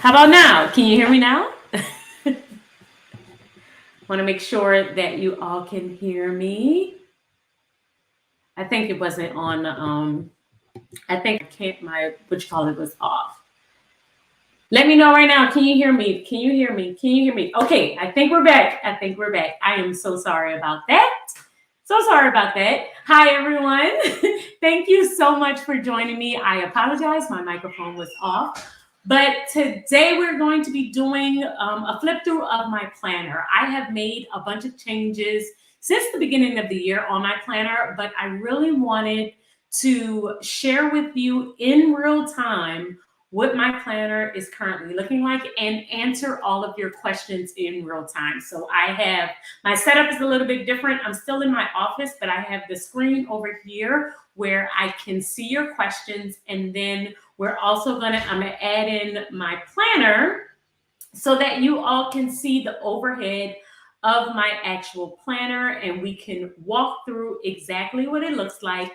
How about now? Can you hear me now? Want to make sure that you all can hear me. I think it wasn't on. I think I can't. My what you call it was off. Let me know right now. Can you hear me? Can you hear me? Can you hear me? Okay, I think we're back. I think we're back. I am so sorry about that. So sorry about that. Hi, everyone. Thank you so much for joining me. I apologize. My microphone was off. But today we're going to be doing a flip through of my planner. I have made a bunch of changes since the beginning of the year on my planner, but I really wanted to share with you in real time what my planner is currently looking like and answer all of your questions in real time. So I have, my setup is a little bit different. I'm still in my office, but I have the screen over here where I can see your questions. And then I'm gonna add in my planner so that you all can see the overhead of my actual planner and we can walk through exactly what it looks like.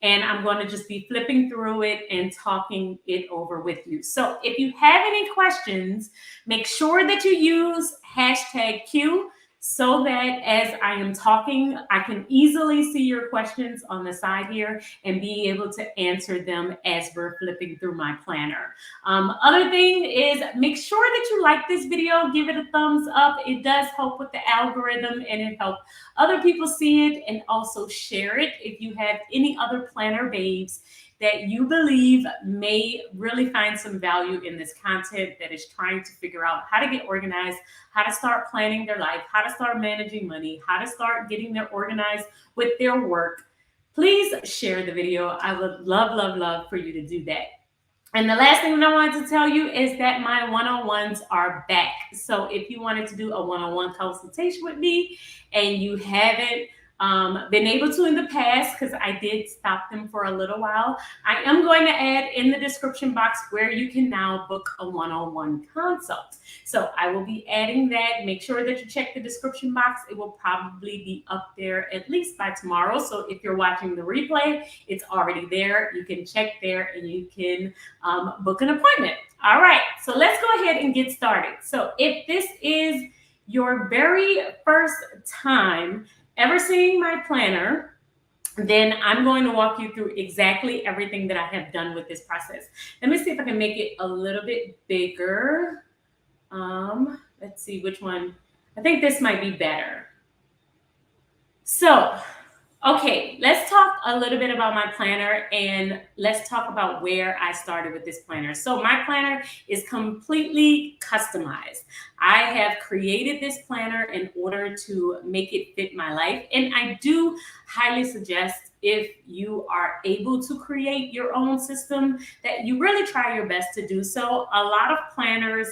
And I'm going to just be flipping through it and talking it over with you. So if you have any questions, make sure that you use hashtag Q so that as I am talking, I can easily see your questions on the side here and be able to answer them as we're flipping through my planner. Other thing is make sure that you like this video, give it a thumbs up. It does help with the algorithm and it helps other people see it, and also share it if you have any other planner babes that you believe may really find some value in this content that is trying to figure out how to get organized, how to start planning their life, how to start managing money, how to start getting them organized with their work. Please share the video. I would love, love, love for you to do that. And the last thing that I wanted to tell you is that my one-on-ones are back. So if you wanted to do a one-on-one consultation with me and you haven't been able to in the past, because I did stop them for a little while, I am going to add in the description box where you can now book a one-on-one consult. So I will be adding that. Make sure that you check the description box. It will probably be up there at least by tomorrow. So if you're watching the replay, it's already there. You can check there and you can book an appointment. All right, so let's go ahead and get started. So if this is your very first time ever seeing my planner, then I'm going to walk you through exactly everything that I have done with this process. Let me see if I can make it a little bit bigger. Let's see which one. I think this might be better. So, okay, let's talk a little bit about my planner and let's talk about where I started with this planner. So my planner is completely customized. I have created this planner in order to make it fit my life. And I do highly suggest, if you are able to create your own system, that you really try your best to do so. A lot of planners,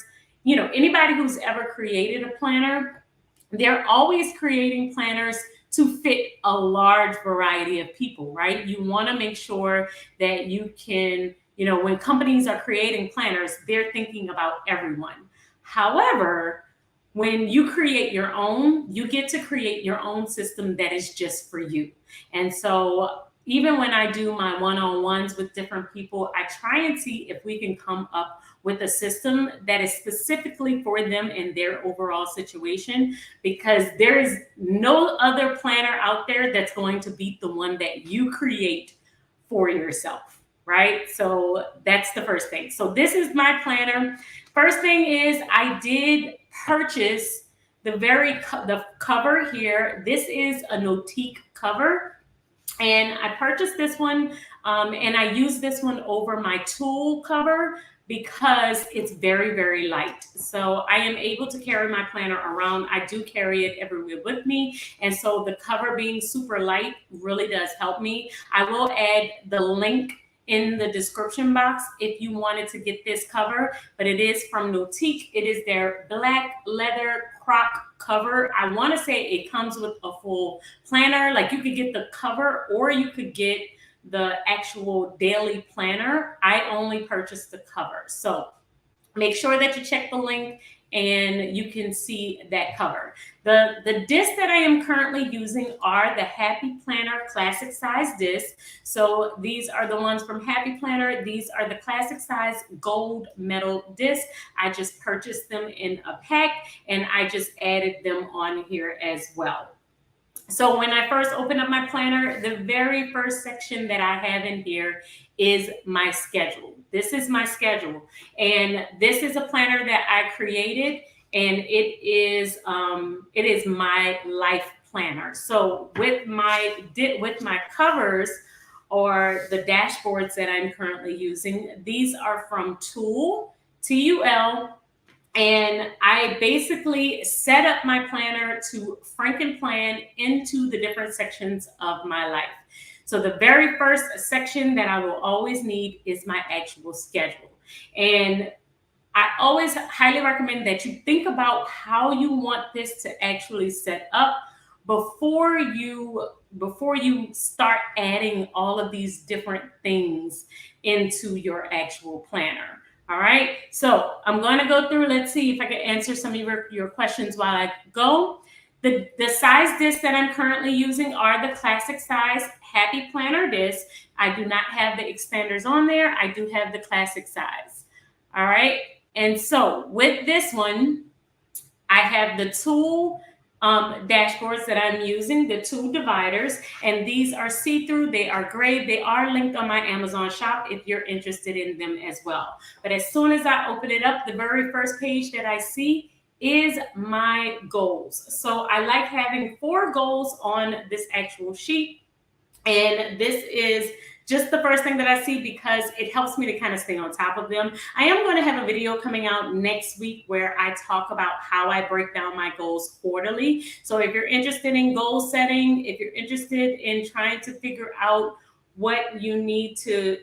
anybody who's ever created a planner, they're always creating planners to fit a large variety of people, right? You want to make sure that you can, when companies are creating planners, they're thinking about everyone. However, when you create your own, you get to create your own system that is just for you. And so even when I do my one-on-ones with different people, I try and see if we can come up with a system that is specifically for them and their overall situation, because there is no other planner out there that's going to beat the one that you create for yourself, right? So that's the first thing. So this is my planner. First thing is I did purchase the cover here. This is a Notique cover. And I purchased this one and I use this one over my tool cover because it's very, very light. So I am able to carry my planner around. I do carry it everywhere with me. And so the cover being super light really does help me. I will add the link in the description box if you wanted to get this cover, but it is from Notique. It is their black leather croc cover. I want to say it comes with a full planner. Like you could get the cover or you could get the actual daily planner. I only purchased the cover. So make sure that you check the link and you can see that cover. The discs that I am currently using are the Happy Planner Classic Size discs. So these are the ones from Happy Planner. These are the classic size gold metal discs. I just purchased them in a pack and I just added them on here as well. So when I first open up my planner, the very first section that I have in here is my schedule. This is my schedule. And this is a planner that I created, and it is my life planner. So with my covers or the dashboards that I'm currently using, these are from Tool, TUL, and I basically set up my planner to frankenplan into the different sections of my life. So the very first section that I will always need is my actual schedule. And I always highly recommend that you think about how you want this to actually set up before you start adding all of these different things into your actual planner. All right, so I'm going to go through. Let's see if I can answer some of your questions while I go. The size discs that I'm currently using are the classic size Happy Planner discs. I do not have the expanders on there. I do have the classic size. All right. And so with this one, I have the tool dashboards that I'm using, the tool dividers, and these are see-through. They are gray. They are linked on my Amazon shop if you're interested in them as well. But as soon as I open it up, the very first page that I see is my goals. So I like having 4 goals on this actual sheet. And this is just the first thing that I see because it helps me to kind of stay on top of them. I am going to have a video coming out next week where I talk about how I break down my goals quarterly. So if you're interested in goal setting, if you're interested in trying to figure out what you need to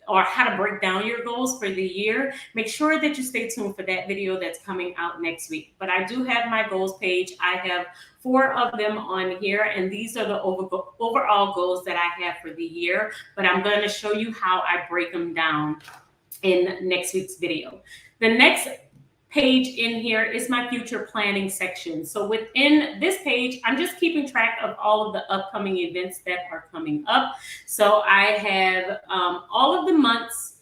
or how to break down your goals for the year, make sure that you stay tuned for that video that's coming out next week. But I do have my goals page. I have 4 of them on here, and these are the overall goals that I have for the year. But I'm going to show you how I break them down in next week's video. The next page in here is my future planning section. So within this page, I'm just keeping track of all of the upcoming events that are coming up. So I have all of the months,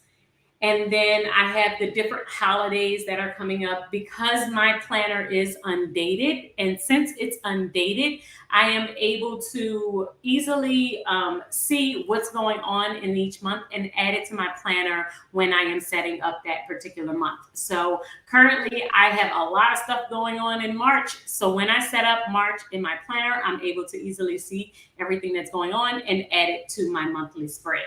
and then I have the different holidays that are coming up because my planner is undated. And since it's undated, I am able to easily see what's going on in each month and add it to my planner when I am setting up that particular month. So currently I have a lot of stuff going on in March. So when I set up March in my planner, I'm able to easily see everything that's going on and add it to my monthly spread.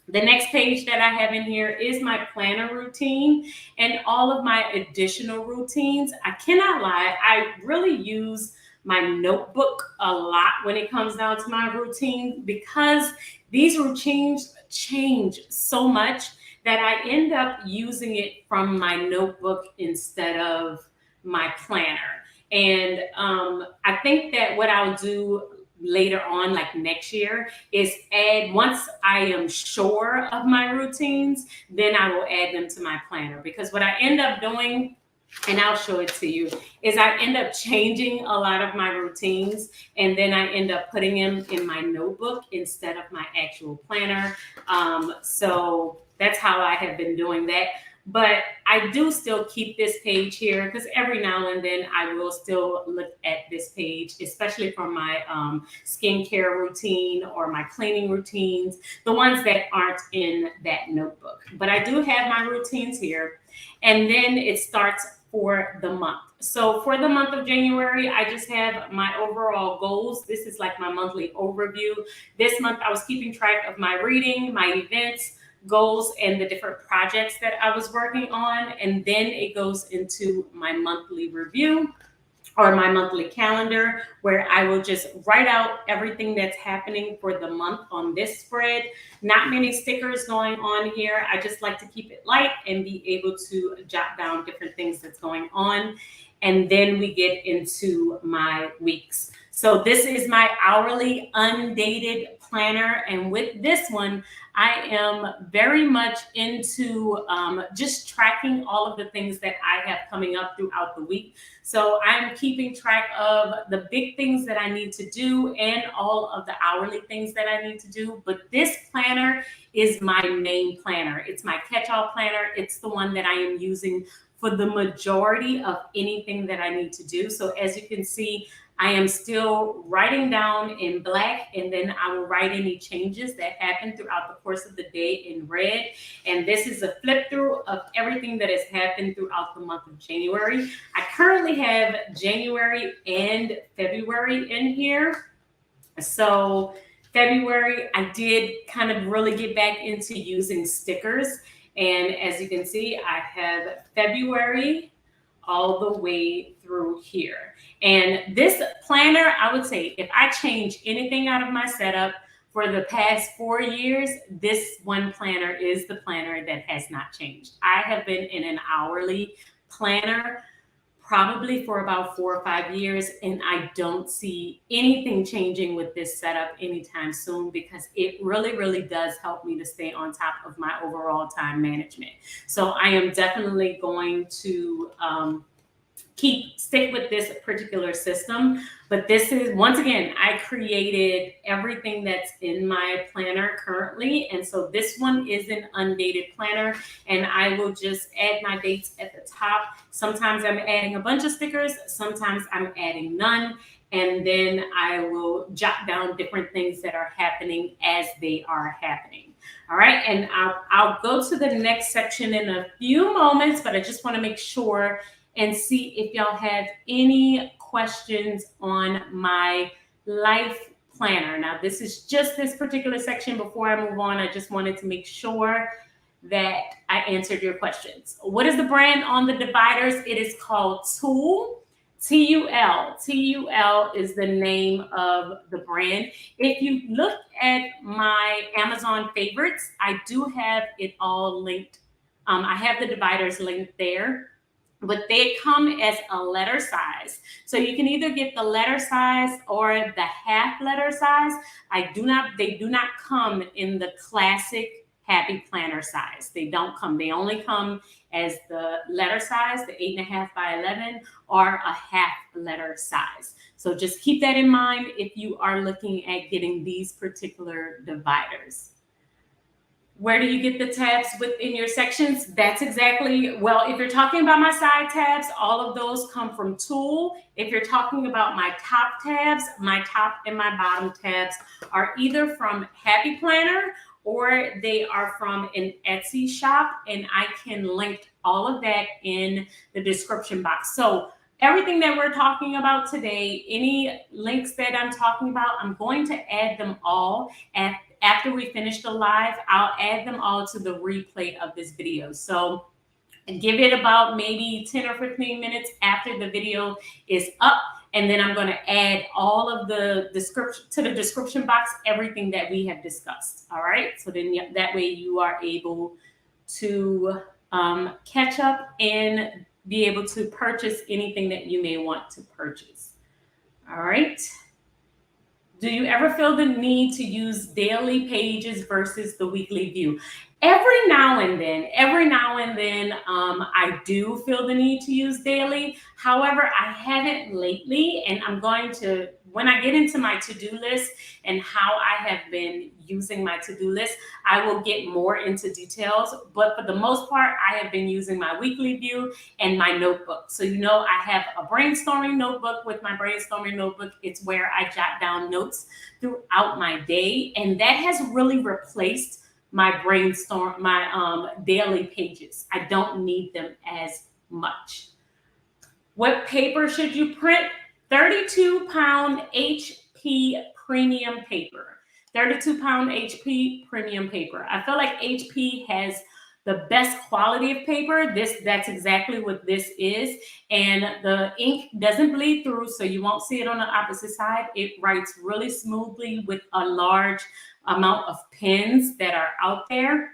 The next page that I have in here is my planner routine and all of my additional routines. I cannot lie, I really use my notebook a lot when it comes down to my routine because these routines change so much that I end up using it from my notebook instead of my planner. And I think that what I'll do later on, like next year, is add, once I am sure of my routines, then I will add them to my planner. Because what I end up doing, and I'll show it to you, is I end up changing a lot of my routines, and then I end up putting them in my notebook instead of my actual planner. So that's how I have been doing that. But I do still keep this page here because every now and then I will still look at this page, especially for my skincare routine or my cleaning routines, the ones that aren't in that notebook. But I do have my routines here. And then it starts for the month. So for the month of January, I just have my overall goals. This is like my monthly overview. This month I was keeping track of my reading, my events, goals, and the different projects that I was working on. And then it goes into my monthly review or my monthly calendar, where I will just write out everything that's happening for the month on this spread. Not many stickers going on here. I just like to keep it light and be able to jot down different things that's going on. And then we get into my weeks. So this is my hourly undated planner. And with this one, I am very much into just tracking all of the things that I have coming up throughout the week. So I'm keeping track of the big things that I need to do and all of the hourly things that I need to do. But this planner is my main planner. It's my catch-all planner. It's the one that I am using for the majority of anything that I need to do. So as you can see, I am still writing down in black, and then I will write any changes that happen throughout the course of the day in red. And this is a flip through of everything that has happened throughout the month of January. I currently have January and February in here. So February, I did kind of really get back into using stickers. And as you can see, I have February all the way through here. And this planner, I would say if I change anything out of my setup for the past 4 years, this one planner is the planner that has not changed. I have been in an hourly planner probably for about 4 or 5 years, and I don't see anything changing with this setup anytime soon because it really, really does help me to stay on top of my overall time management. So I am definitely going to stick with this particular system. But this is, once again, I created everything that's in my planner currently. And so this one is an undated planner, and I will just add my dates at the top. Sometimes I'm adding a bunch of stickers, sometimes I'm adding none. And then I will jot down different things that are happening as they are happening. All right, and I'll go to the next section in a few moments, but I just want to make sure and see if y'all have any questions on my life planner. Now, this is just this particular section. Before I move on, I just wanted to make sure that I answered your questions. What is the brand on the dividers? It is called Tool. TUL. TUL is the name of the brand. If you look at my Amazon favorites, I do have it all linked. I have the dividers linked there, but they come as a letter size. So you can either get the letter size or the half letter size. They do not come in the classic Happy Planner size. They don't come. They only come as the letter size, the 8.5 by 11, or a half letter size. So just keep that in mind if you are looking at getting these particular dividers. Where do you get the tabs within your sections? That's exactly, well, if you're talking about my side tabs, all of those come from Tool. If you're talking about my top tabs, my top and my bottom tabs are either from Happy Planner or they are from an Etsy shop, and I can link all of that in the description box. So everything that we're talking about today, any links that I'm talking about, I'm going to add them all after we finish the live. I'll add them all to the replay of this video. So give it about maybe 10 or 15 minutes after the video is up, and then I'm going to add all of the description to the description box, everything that we have discussed. All right, so then that way you are able to catch up and be able to purchase anything that you may want to purchase. All right. Do you ever feel the need to use daily pages versus the weekly view? Every now and then, I do feel the need to use daily. However, I haven't lately, and I'm going to, when I get into my to-do list and how I have been using my to-do list, I will get more into details. But for the most part, I have been using my weekly view and my notebook. So, I have a brainstorming notebook. With my brainstorming notebook, it's where I jot down notes throughout my day. And that has really replaced my daily pages. I don't need them as much. What paper should you print? 32-pound HP premium paper. 32-pound HP premium paper. I feel like HP has the best quality of paper. That's exactly what this is. And the ink doesn't bleed through, so you won't see it on the opposite side. It writes really smoothly with a large amount of pens that are out there.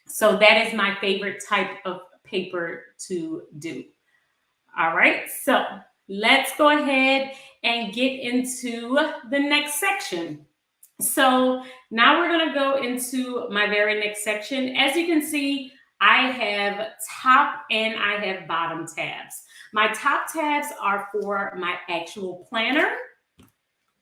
So that is my favorite type of paper to do. All right, so let's go ahead and get into the next section. So now we're going to go into my very next section. As you can see, I have top and I have bottom tabs. My top tabs are for my actual planner.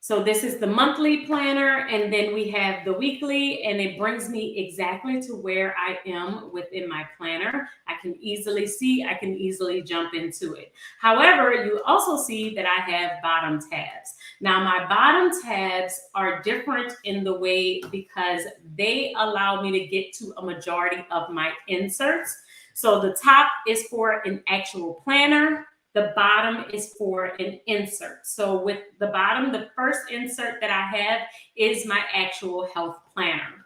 So this is the monthly planner, and then we have the weekly, and it brings me exactly to where I am within my planner. I can easily see, I can easily jump into it. However, you also see that I have bottom tabs. Now, my bottom tabs are different in the way because they allow me to get to a majority of my inserts. So the top is for an actual planner. The bottom is for an insert. So with the bottom, the first insert that I have is my actual health planner.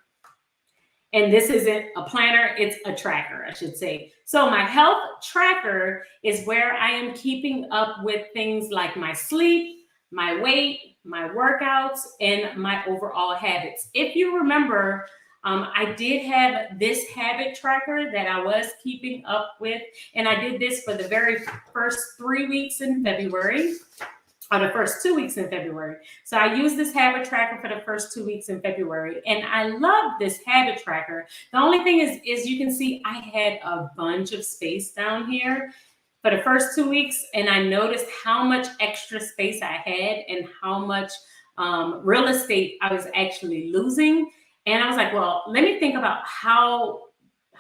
And this isn't a planner, it's a tracker, I should say. So my health tracker is where I am keeping up with things like my sleep, my weight, my workouts, and my overall habits. If you remember, I did have this habit tracker that I was keeping up with, and I did this for the very first 3 weeks in February, or the first 2 weeks in February. So I used this habit tracker for the first 2 weeks in February, and I love this habit tracker. The only thing is you can see I had a bunch of space down here for the first 2 weeks, and I noticed how much extra space I had and how much real estate I was actually losing. And I was like, well, let me think about how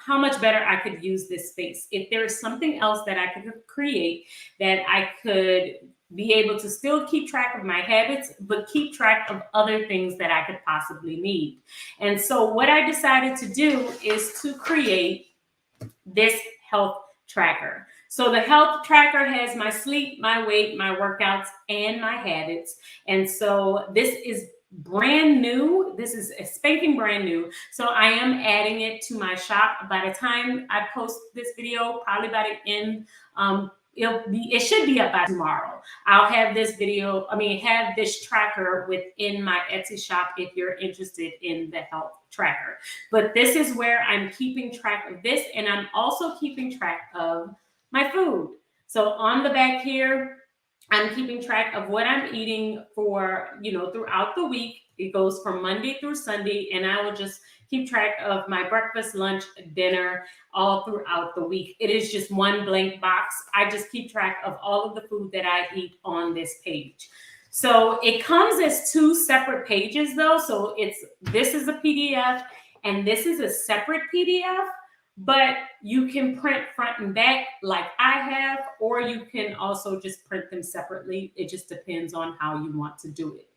much better I could use this space. If there is something else that I could create that I could be able to still keep track of my habits, but keep track of other things that I could possibly need. And so what I decided to do is to create this health tracker. So the health tracker has my sleep, my weight, my workouts, and my habits. And so this is brand new. This is a spanking brand new. So I am adding it to my shop. By the time I post this video, probably by the end, it should be up by tomorrow. I'll have this video, have this tracker within my Etsy shop if you're interested in the health tracker. But this is where I'm keeping track of this, and I'm also keeping track of my food. So on the back here, I'm keeping track of what I'm eating for, throughout the week. It goes from Monday through Sunday, and I will just keep track of my breakfast, lunch, dinner, all throughout the week. It is just one blank box. I just keep track of all of the food that I eat on this page. So it comes as 2 separate pages though. So this is a PDF and this is a separate PDF, but you can print front and back like I have, or you can also just print them separately. It just depends on how you want to do it.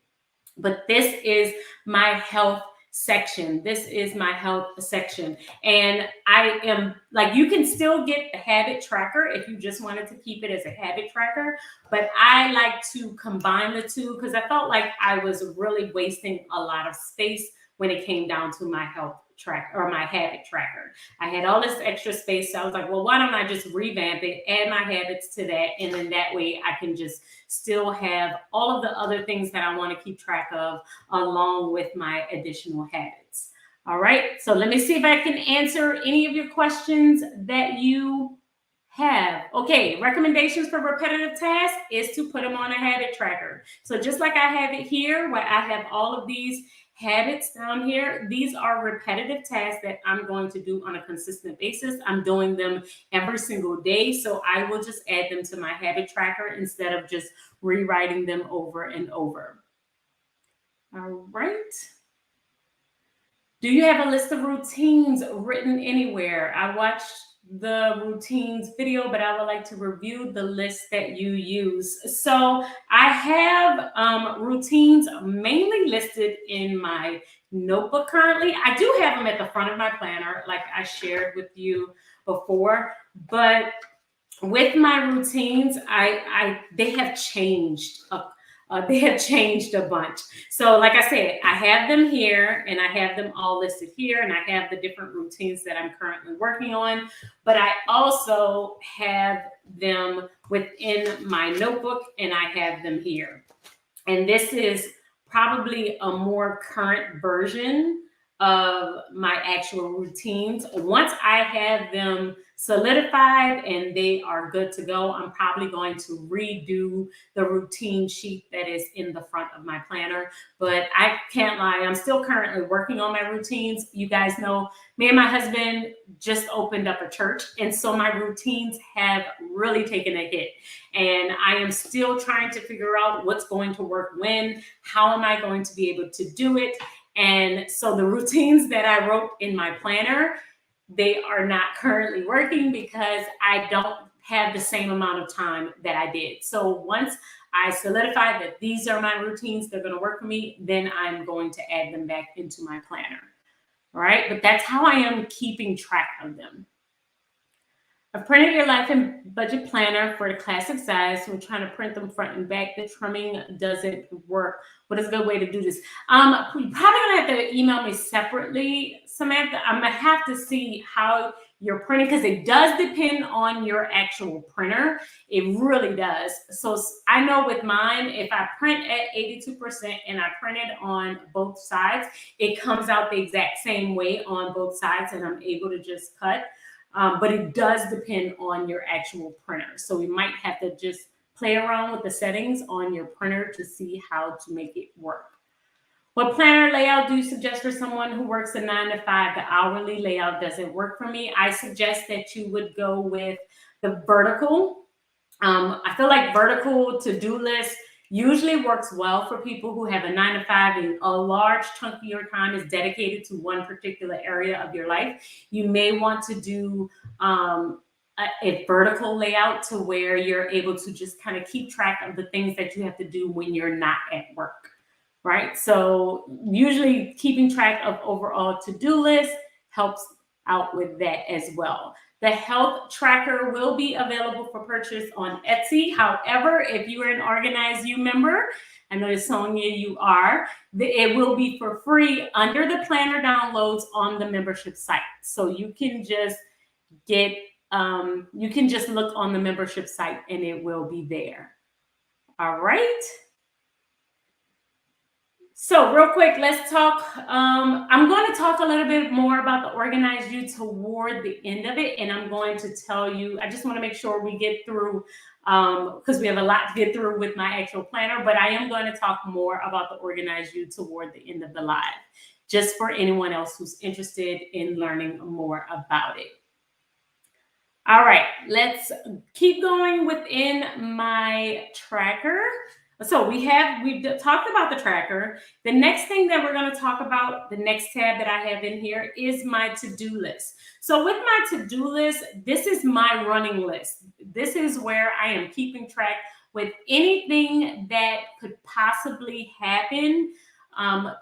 But this is my health section. This is my health section. And I am like, you can still get the habit tracker if you just wanted to keep it as a habit tracker. But I like to combine the two because I felt like I was really wasting a lot of space when it came down to my health track or my habit tracker. I had all this extra space. So I was like, well, why don't I just revamp it, add my habits to that. And then that way I can just still have all of the other things that I want to keep track of along with my additional habits. All right. So let me see if I can answer any of your questions that you have. Okay. Recommendations for repetitive tasks is to put them on a habit tracker. So just like I have it here, where I have all of these habits down here, these are repetitive tasks that I'm going to do on a consistent basis. I'm doing them every single day. So I will just add them to my habit tracker instead of just rewriting them over and over. All right. Do you have a list of routines written anywhere? I watched the routines video, but I would like to review the list that you use. So I have routines mainly listed in my notebook currently. I do have them at the front of my planner, like I shared with you before, but with my routines, they have changed a bunch. So like I said, I have them here and I have them all listed here and I have the different routines that I'm currently working on, but I also have them within my notebook and I have them here. And this is probably a more current version of my actual routines. Once I have them solidified and they are good to go, I'm probably going to redo the routine sheet that is in the front of my planner. But I can't lie, I'm still currently working on my routines. You guys know, me and my husband just opened up a church, and so my routines have really taken a hit. And I am still trying to figure out what's going to work when, how am I going to be able to do it. And so the routines that I wrote in my planner, they are not currently working because I don't have the same amount of time that I did. So once I solidify that these are my routines, they're going to work for me, then I'm going to add them back into my planner. All right, but that's how I am keeping track of them. I've printed your life and budget planner for the classic size. So we're trying to print them front and back. The trimming doesn't work. What is a good way to do this? You're probably gonna have to email me separately, Samantha. I'm gonna have to see how you're printing, because it does depend on your actual printer. It really does. So I know with mine, if I print at 82% and I print it on both sides, it comes out the exact same way on both sides, and I'm able to just cut. But it does depend on your actual printer. So we might have to just play around with the settings on your printer to see how to make it work. What planner layout do you suggest for someone who works a 9 to 5? The hourly layout doesn't work for me. I suggest that you would go with the vertical. I feel like vertical to-do list usually works well for people who have a 9 to 5 and a large chunk of your time is dedicated to one particular area of your life. You may want to do a vertical layout to where you're able to just kind of keep track of the things that you have to do when you're not at work, right? So usually keeping track of overall to-do list helps out with that as well. The health tracker will be available for purchase on Etsy. However, if you are an Organize You member, I know Sonia, you are, it will be for free under the planner downloads on the membership site. So you can just get, you can just look on the membership site and it will be there. All right. So real quick, let's talk. I'm going to talk a little bit more about the Organize You toward the end of it. And I'm going to tell you, I just want to make sure we get through, because we have a lot to get through with my actual planner, but I am going to talk more about the Organize You toward the end of the live, just for anyone else who's interested in learning more about it. All right, let's keep going within my tracker. So we've talked about the tracker. The next thing that we're going to talk about, the next tab that I have in here, is my to-do list. So with my to-do list, this is my running list. This is where I am keeping track with anything that could possibly happen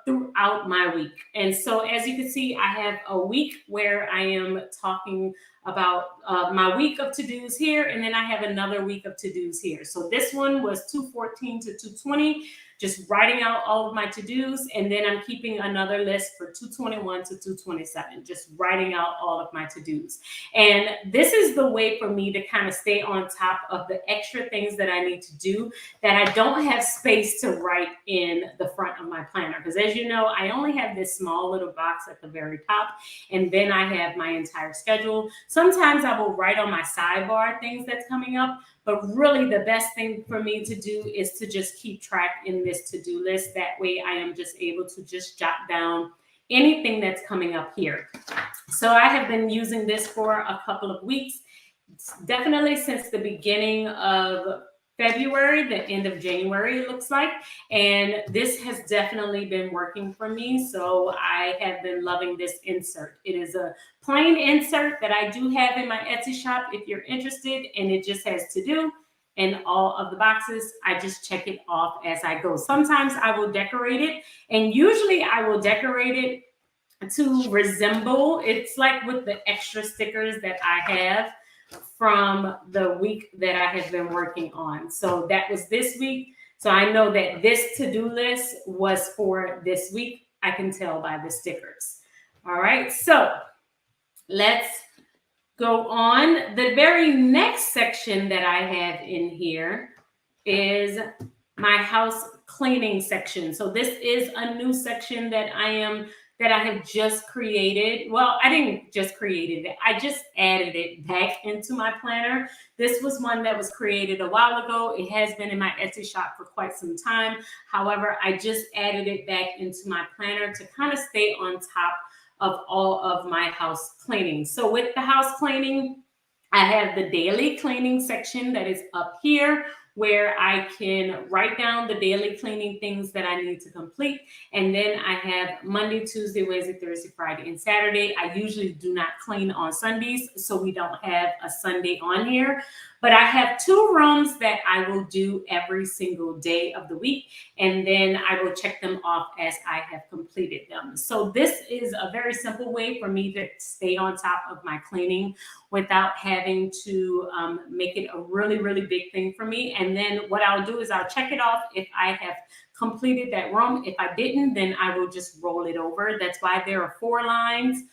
throughout my week. And so as you can see, I have a week where I am talking about my week of to-dos here, and then I have another week of to-dos here. So this one was 214 to 220, just writing out all of my to-dos, and then I'm keeping another list for 221 to 227, just writing out all of my to-dos. And this is the way for me to kind of stay on top of the extra things that I need to do that I don't have space to write in the front of my planner. Because as you know, I only have this small little box at the very top, and then I have my entire schedule. Sometimes I will write on my sidebar things that's coming up, but really the best thing for me to do is to just keep track in this to-do list. That way I am just able to just jot down anything that's coming up here. So I have been using this for a couple of weeks, definitely since the beginning of February, the end of January, it looks like. And this has definitely been working for me. So I have been loving this insert. It is a plain insert that I do have in my Etsy shop if you're interested, and it just has to do in all of the boxes. I just check it off as I go. Sometimes I will decorate it, and usually I will decorate it to resemble, it's like with the extra stickers that I have from the week that I have been working on. So that was this week. So I know that this to-do list was for this week. I can tell by the stickers. All right, so let's go on. The very next section that I have in here is my house cleaning section. So this is a new section that I am that I have just created. Well, I didn't just create it, I just added it back into my planner. This was one that was created a while ago. It has been in my Etsy shop for quite some time. However, I just added it back into my planner to kind of stay on top of all of my house cleaning. So with the house cleaning, I have the daily cleaning section that is up here, where I can write down the daily cleaning things that I need to complete. And then I have Monday, Tuesday, Wednesday, Thursday, Friday, and Saturday. I usually do not clean on Sundays, so we don't have a Sunday on here. But I have 2 rooms that I will do every single day of the week, and then I will check them off as I have completed them. So this is a very simple way for me to stay on top of my cleaning without having to make it a really, really big thing for me. And then what I'll do is I'll check it off if I have completed that room. If I didn't, then I will just roll it over. That's why there are 4 lines.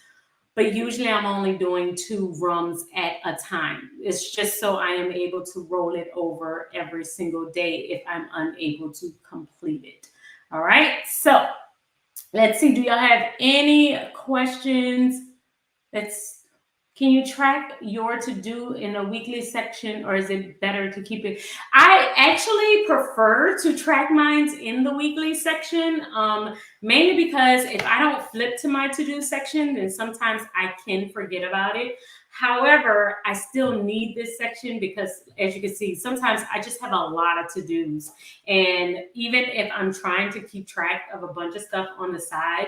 But usually I'm only doing 2 rooms at a time. It's just so I am able to roll it over every single day if I'm unable to complete it. All right, so let's see. Do y'all have any questions? Can you track your to-do in a weekly section, or is it better to keep it? I actually prefer to track mine in the weekly section, mainly because if I don't flip to my to-do section, then sometimes I can forget about it. However, I still need this section because, as you can see, sometimes I just have a lot of to-dos. And even if I'm trying to keep track of a bunch of stuff on the side,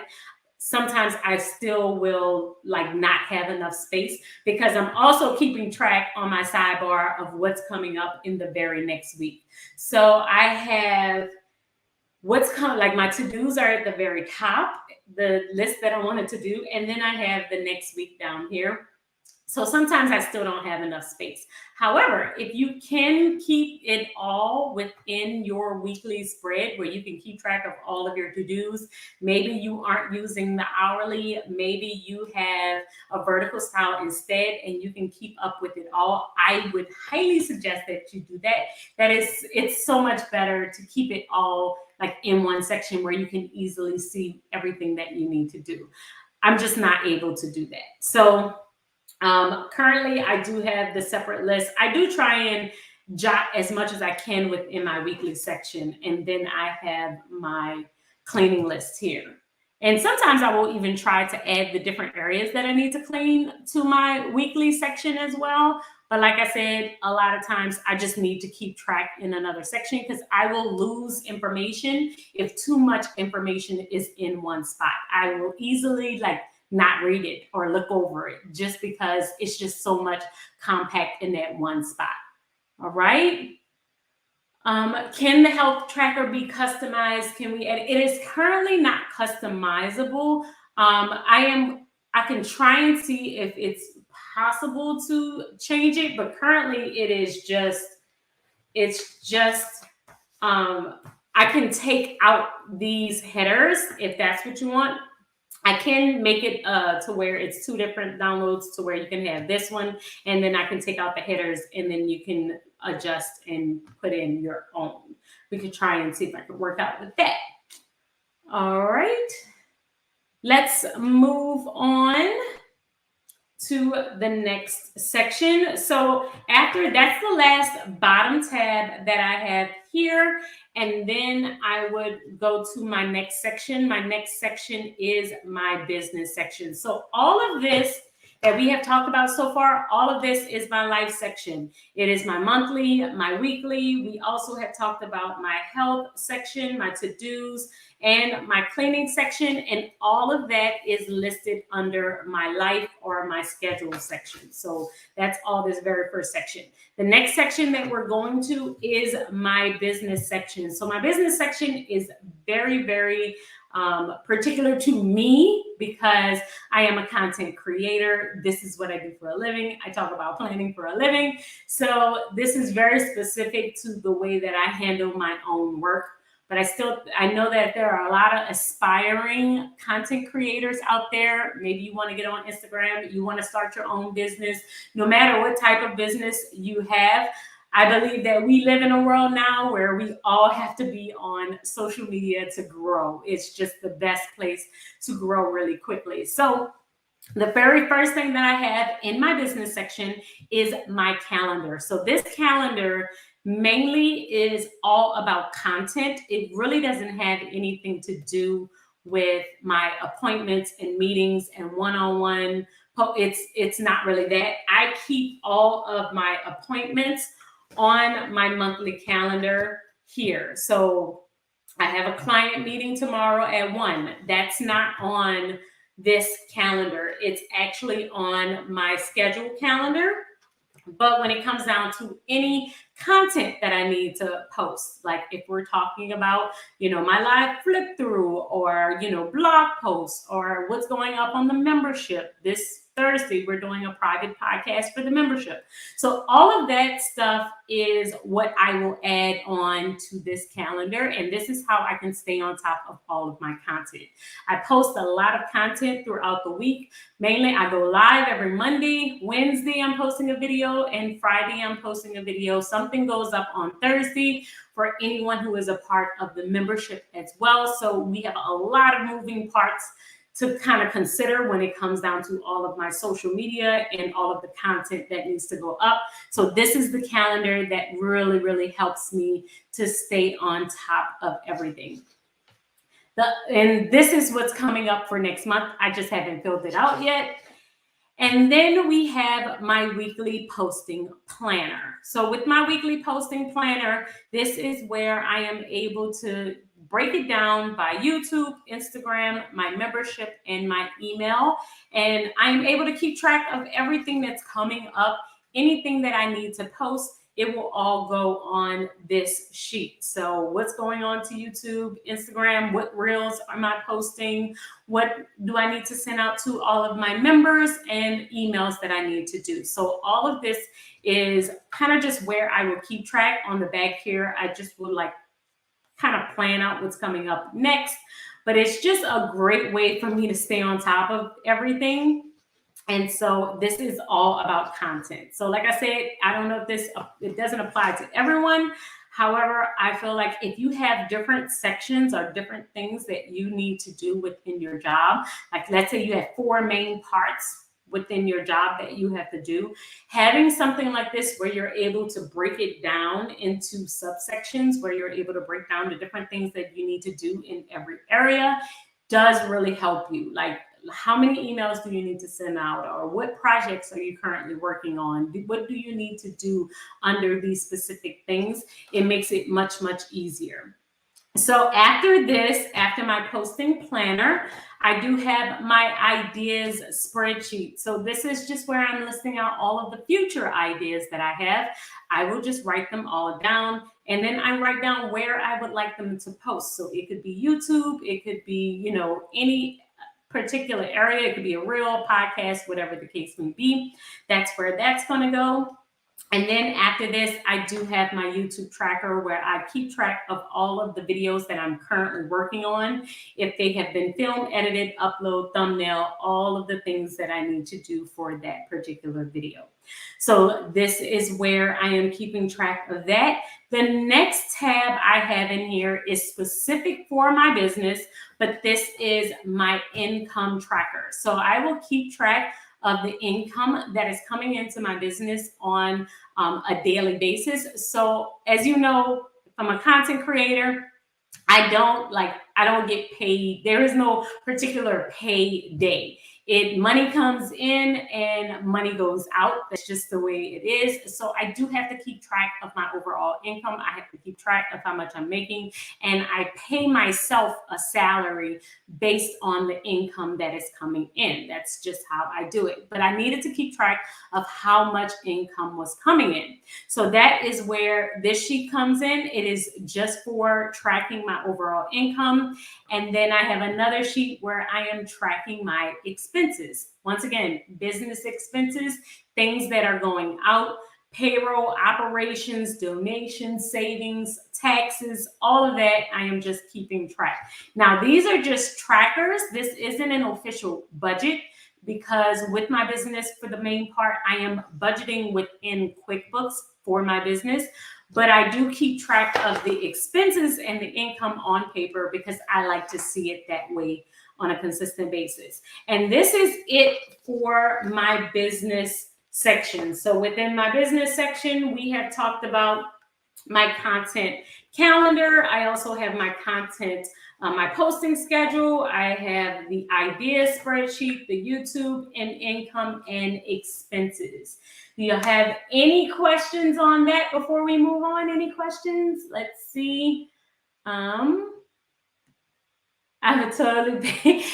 sometimes I still will not have enough space, because I'm also keeping track on my sidebar of what's coming up in the very next week. So I have what's coming, like my to-dos are at the very top, the list that I wanted to do, and then I have the next week down here. So sometimes I still don't have enough space. However, if you can keep it all within your weekly spread where you can keep track of all of your to-dos, maybe you aren't using the hourly, maybe you have a vertical style instead, and you can keep up with it all, I would highly suggest that you do that. It's so much better to keep it all in one section where you can easily see everything that you need to do. I'm just not able to do that. So currently, I do have the separate list. I do try and jot as much as I can within my weekly section, and then I have my cleaning list here. And sometimes I will even try to add the different areas that I need to clean to my weekly section as well. But like I said, a lot of times I just need to keep track in another section, because I will lose information if too much information is in one spot. I will easily not read it or look over it, just because it's just so much compact in that one spot. All right. Can the health tracker be customized? Can we edit? It is currently not customizable. I can try and see if it's possible to change it, but currently it's just I can take out these headers if that's what you want. I can make it to where it's 2 different downloads, to where you can have this one, and then I can take out the headers, and then you can adjust and put in your own. We could try and see if I can work out with that. All right. Let's move on to the next section. So after that's the last bottom tab that I have here. And then I would go to my next section. My next section is my business section. So all of this that we have talked about so far, all of this is my life section. It is my monthly, my weekly. We also have talked about my health section, my to-dos, and my cleaning section, and all of that is listed under my life or my schedule section. So that's all this very first section. The next section that we're going to is my business section. So my business section is very, very particular to me, because I am a content creator. This is what I do for a living. I talk about planning for a living. So this is very specific to the way that I handle my own work. But I know that there are a lot of aspiring content creators out there. Maybe you want to get on Instagram, you want to start your own business. No matter what type of business you have, I believe that we live in a world now where we all have to be on social media to grow. It's just the best place to grow really quickly. So the very first thing that I have in my business section is my calendar. So this calendar mainly is all about content. It really doesn't have anything to do with my appointments and meetings and one-on-one. It's not really that. I keep all of my appointments on my monthly calendar here. So I have a client meeting tomorrow at 1. That's not on this calendar. It's actually on my scheduled calendar. But when it comes down to any content that I need to post, like if we're talking about, my live flip through or, blog posts or what's going up on the membership. This Thursday, we're doing a private podcast for the membership. So all of that stuff is what I will add on to this calendar. And this is how I can stay on top of all of my content. I post a lot of content throughout the week. Mainly, I go live every Monday. Wednesday, I'm posting a video. And Friday, I'm posting a video. Something goes up on Thursday for anyone who is a part of the membership as well. So we have a lot of moving parts to kind of consider when it comes down to all of my social media and all of the content that needs to go up. So this is the calendar that really, really helps me to stay on top of everything. And this is what's coming up for next month. I just haven't filled it out yet. And then we have my weekly posting planner. So with my weekly posting planner, this is where I am able to break it down by YouTube, Instagram, my membership, and my email. And I'm able to keep track of everything that's coming up, anything that I need to post. It will all go on this sheet. So what's going on to YouTube, Instagram, what reels am I posting? What do I need to send out to all of my members and emails that I need to do? So all of this is kind of just where I will keep track. On the back here, I just would kind of plan out what's coming up next. But it's just a great way for me to stay on top of everything. And so this is all about content. So like I said, I don't know if it doesn't apply to everyone. However, I feel like if you have different sections or different things that you need to do within your job, like let's say you have 4 main parts within your job that you have to do, having something like this where you're able to break it down into subsections, where you're able to break down the different things that you need to do in every area does really help you. Like, how many emails do you need to send out, or what projects are you currently working on? What do you need to do under these specific things? It makes it much, much easier. So after my posting planner, I do have my ideas spreadsheet. So this is just where I'm listing out all of the future ideas that I have. I will just write them all down, and then I write down where I would like them to post. So it could be YouTube, it could be, any particular area. It could be a reel, podcast, whatever the case may be. That's where that's going to go. And then after this, I do have my YouTube tracker where I keep track of all of the videos that I'm currently working on. If they have been filmed, edited, upload, thumbnail, all of the things that I need to do for that particular video. So this is where I am keeping track of that. The next tab I have in here is specific for my business, but this is my income tracker. So I will keep track of the income that is coming into my business on a daily basis. So as you know, if I'm a content creator, I don't get paid. There is no particular pay day. Money comes in and money goes out. That's just the way it is. So I do have to keep track of my overall income. I have to keep track of how much I'm making, and I pay myself a salary based on the income that is coming in. That's just how I do it. But I needed to keep track of how much income was coming in. So that is where this sheet comes in. It is just for tracking my overall income. And then I have another sheet where I am tracking my expenses. Once again, business expenses, things that are going out, payroll, operations, donations, savings, taxes, all of that. I am just keeping track. Now, these are just trackers. This isn't an official budget, because with my business, for the main part, I am budgeting within QuickBooks for my business. But I do keep track of the expenses and the income on paper because I like to see it that way on a consistent basis. And this is it for my business section. So within my business section, we have talked about my content calendar. I also have my content, my posting schedule. I have the idea spreadsheet, the YouTube, and income and expenses. Do you have any questions on that before we move on? Any questions? Let's see. I have a toilet paper.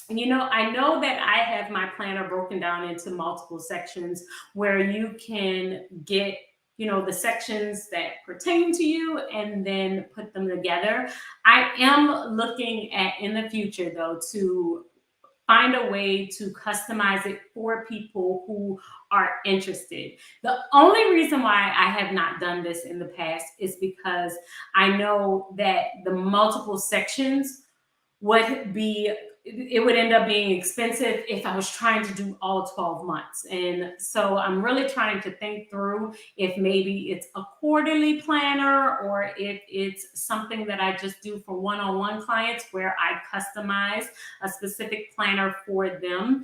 I know that I have my planner broken down into multiple sections where you can get, the sections that pertain to you and then put them together. I am looking at in the future though to find a way to customize it for people who are interested. The only reason why I have not done this in the past is because I know that the multiple sections would end up being expensive if I was trying to do all 12 months. And so I'm really trying to think through if maybe it's a quarterly planner or if it's something that I just do for one-on-one clients where I customize a specific planner for them.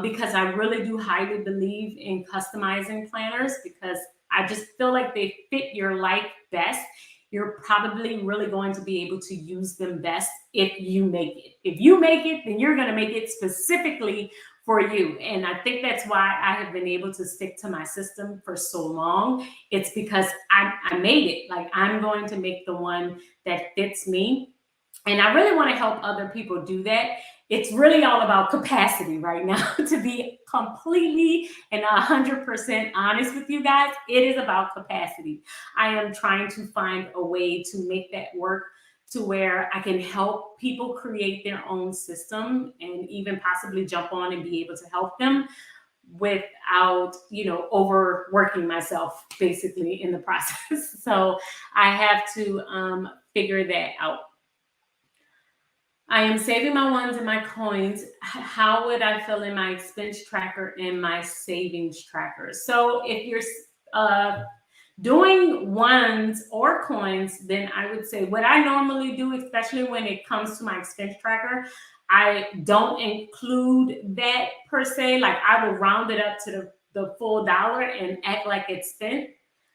Because I really do highly believe in customizing planners because I just feel like they fit your life best. You're probably really going to be able to use them best if you make it. If you make it, then you're going to make it specifically for you. And I think that's why I have been able to stick to my system for so long. It's because I made it. Like, I'm going to make the one that fits me. And I really want to help other people do that. It's really all about capacity right now, to be completely and 100% honest with you guys. It is about capacity. I am trying to find a way to make that work to where I can help people create their own system and even possibly jump on and be able to help them without, overworking myself basically in the process. So I have to figure that out. I am saving my ones and my coins. How would I fill in my expense tracker and my savings tracker? So if you're doing ones or coins, then I would say what I normally do, especially when it comes to my expense tracker, I don't include that per se. Like, I will round it up to the full dollar and act like it's spent.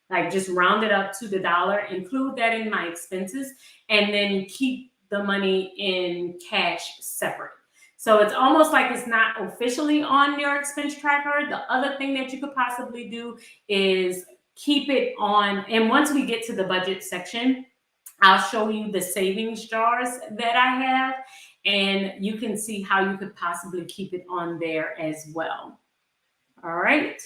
Like, just round it up to the dollar, include that in my expenses, and then keep the money in cash separate. So it's almost like it's not officially on your expense tracker. The other thing that you could possibly do is keep it on. And once we get to the budget section, I'll show you the savings jars that I have, and you can see how you could possibly keep it on there as well. All right.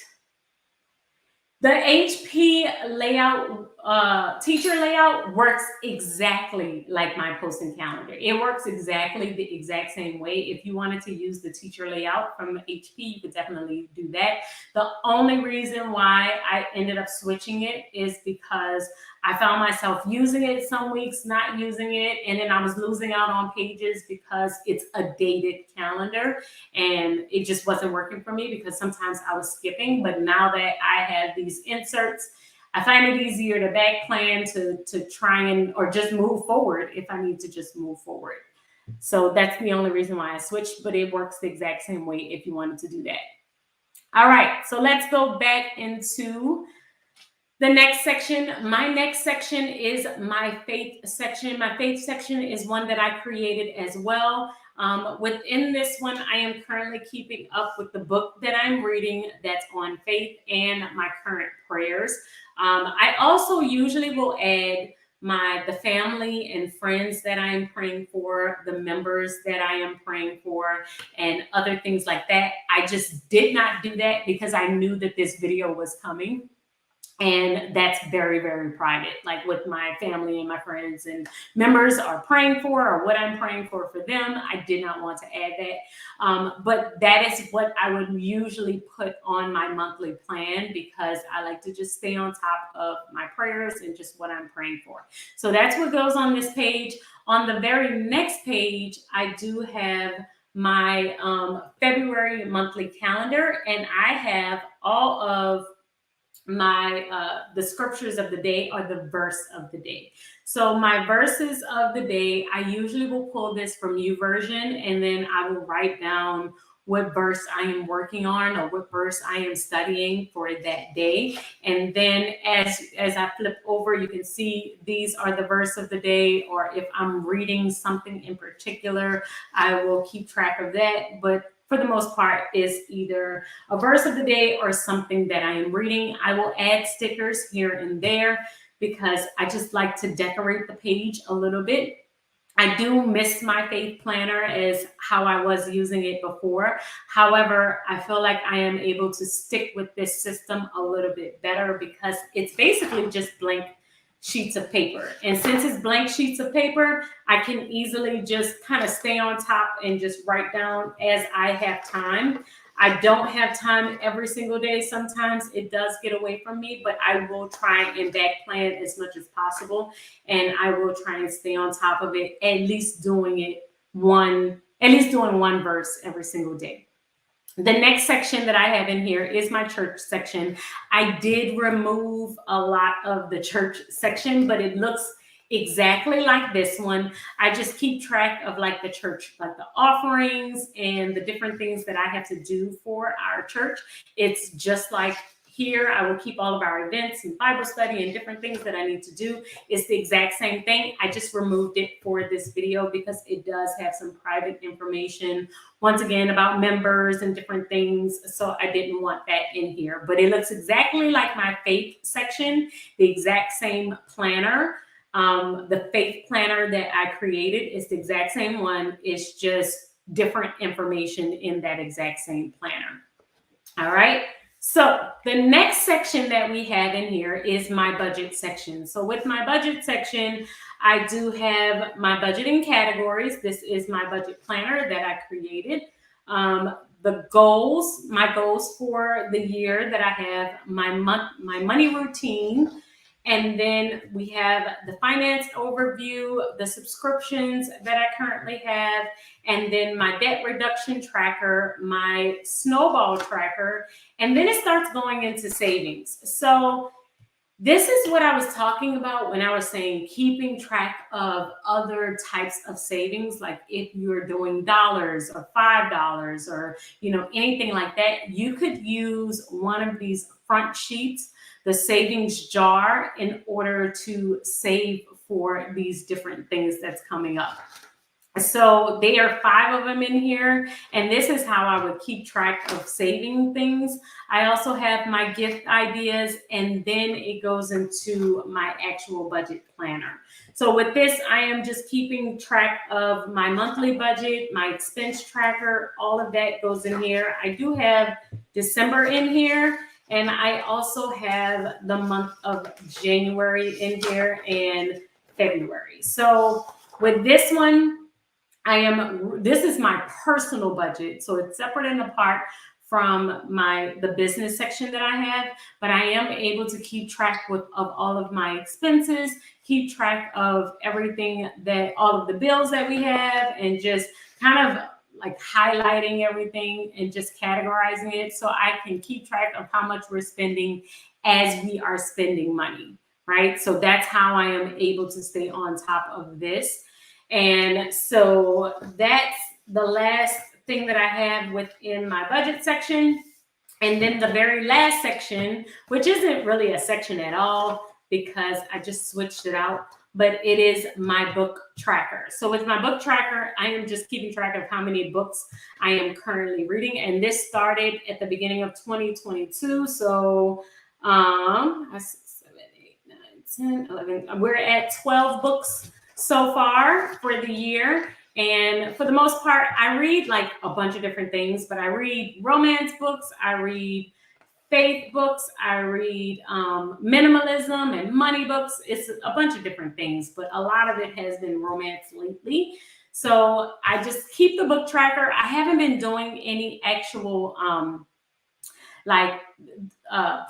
The HP layout, teacher layout works exactly like my posting calendar. It works exactly the exact same way. If you wanted to use the teacher layout from HP, you could definitely do that. The only reason why I ended up switching it is because I found myself using it some weeks, not using it, and then I was losing out on pages because it's a dated calendar, and it just wasn't working for me because sometimes I was skipping. But now that I have these inserts, I find it easier to back plan to try and or just move forward if I need to just move forward. So that's the only reason why I switched, but it works the exact same way if you wanted to do that. All right, so let's go back into the next section. My next section is my faith section. My faith section is one that I created as well. Within this one, I am currently keeping up with the book that I'm reading that's on faith and my current prayers. I also usually will add the family and friends that I am praying for, the members that I am praying for, and other things like that. I just did not do that because I knew that this video was coming. And that's very, very private, like with my family and my friends and members are praying for, or what I'm praying for them. I did not want to add that. But that is what I would usually put on my monthly plan because I like to just stay on top of my prayers and just what I'm praying for. So that's what goes on this page. On the very next page, I do have my February monthly calendar, and I have all of my the scriptures of the day or the verse of the day. So my verses of the day, I usually will pull this from YouVersion, and then I will write down what verse I am working on or what verse I am studying for that day. And then as I flip over, you can see these are the verse of the day, or if I'm reading something in particular, I will keep track of that. But for the most part, is either a verse of the day or something that I am reading. I will add stickers here and there because I just like to decorate the page a little bit. I do miss my faith planner as how I was using it before. However, I feel like I am able to stick with this system a little bit better because it's basically just blank sheets of paper. And since it's blank sheets of paper, I can easily just kind of stay on top and just write down as I have time. I don't have time every single day. Sometimes it does get away from me, but I will try and back plan as much as possible. And I will try and stay on top of it, at least doing one verse every single day. The next section that I have in here is my church section. I did remove a lot of the church section, but it looks exactly like this one. I just keep track of like the church, like the offerings and the different things that I have to do for our church. It's just like here, I will keep all of our events and Bible study and different things that I need to do. It's the exact same thing. I just removed it for this video because it does have some private information, once again, about members and different things. So I didn't want that in here, but it looks exactly like my faith section, the exact same planner. The faith planner that I created is the exact same one. It's just different information in that exact same planner. All right. So the next section that we have in here is my budget section. So with my budget section, I do have my budgeting categories. This is my budget planner that I created. The goals, my goals for the year that I have, my money routine, and then we have the finance overview, the subscriptions that I currently have, and then my debt reduction tracker, my snowball tracker, and then it starts going into savings. So this is what I was talking about when I was saying keeping track of other types of savings, like if you're doing dollars or $5 or anything like that, you could use one of these front sheets, the savings jar, in order to save for these different things that's coming up. So there are 5 of them in here, and this is how I would keep track of saving things. I also have my gift ideas, and then it goes into my actual budget planner. So with this, I am just keeping track of my monthly budget, my expense tracker, all of that goes in here. I do have December in here, and I also have the month of January in here and February. So with this one, this is my personal budget. So it's separate and apart from the business section that I have, but I am able to keep track of all of my expenses, keep track of everything, all of the bills that we have, and just kind of like highlighting everything and just categorizing it so I can keep track of how much we're spending as we are spending money, right? So that's how I am able to stay on top of this. And so that's the last thing that I have within my budget section. And then the very last section, which isn't really a section at all because I just switched it out, but it is my book tracker. So with my book tracker, I am just keeping track of how many books I am currently reading. And this started at the beginning of 2022. So 7, 8, 9, 10, 11. We're at 12 books so far for the year. And for the most part, I read like a bunch of different things, but I read romance books, I read faith books, I read minimalism and money books. It's a bunch of different things, but a lot of it has been romance lately. So I just keep the book tracker. I haven't been doing any actual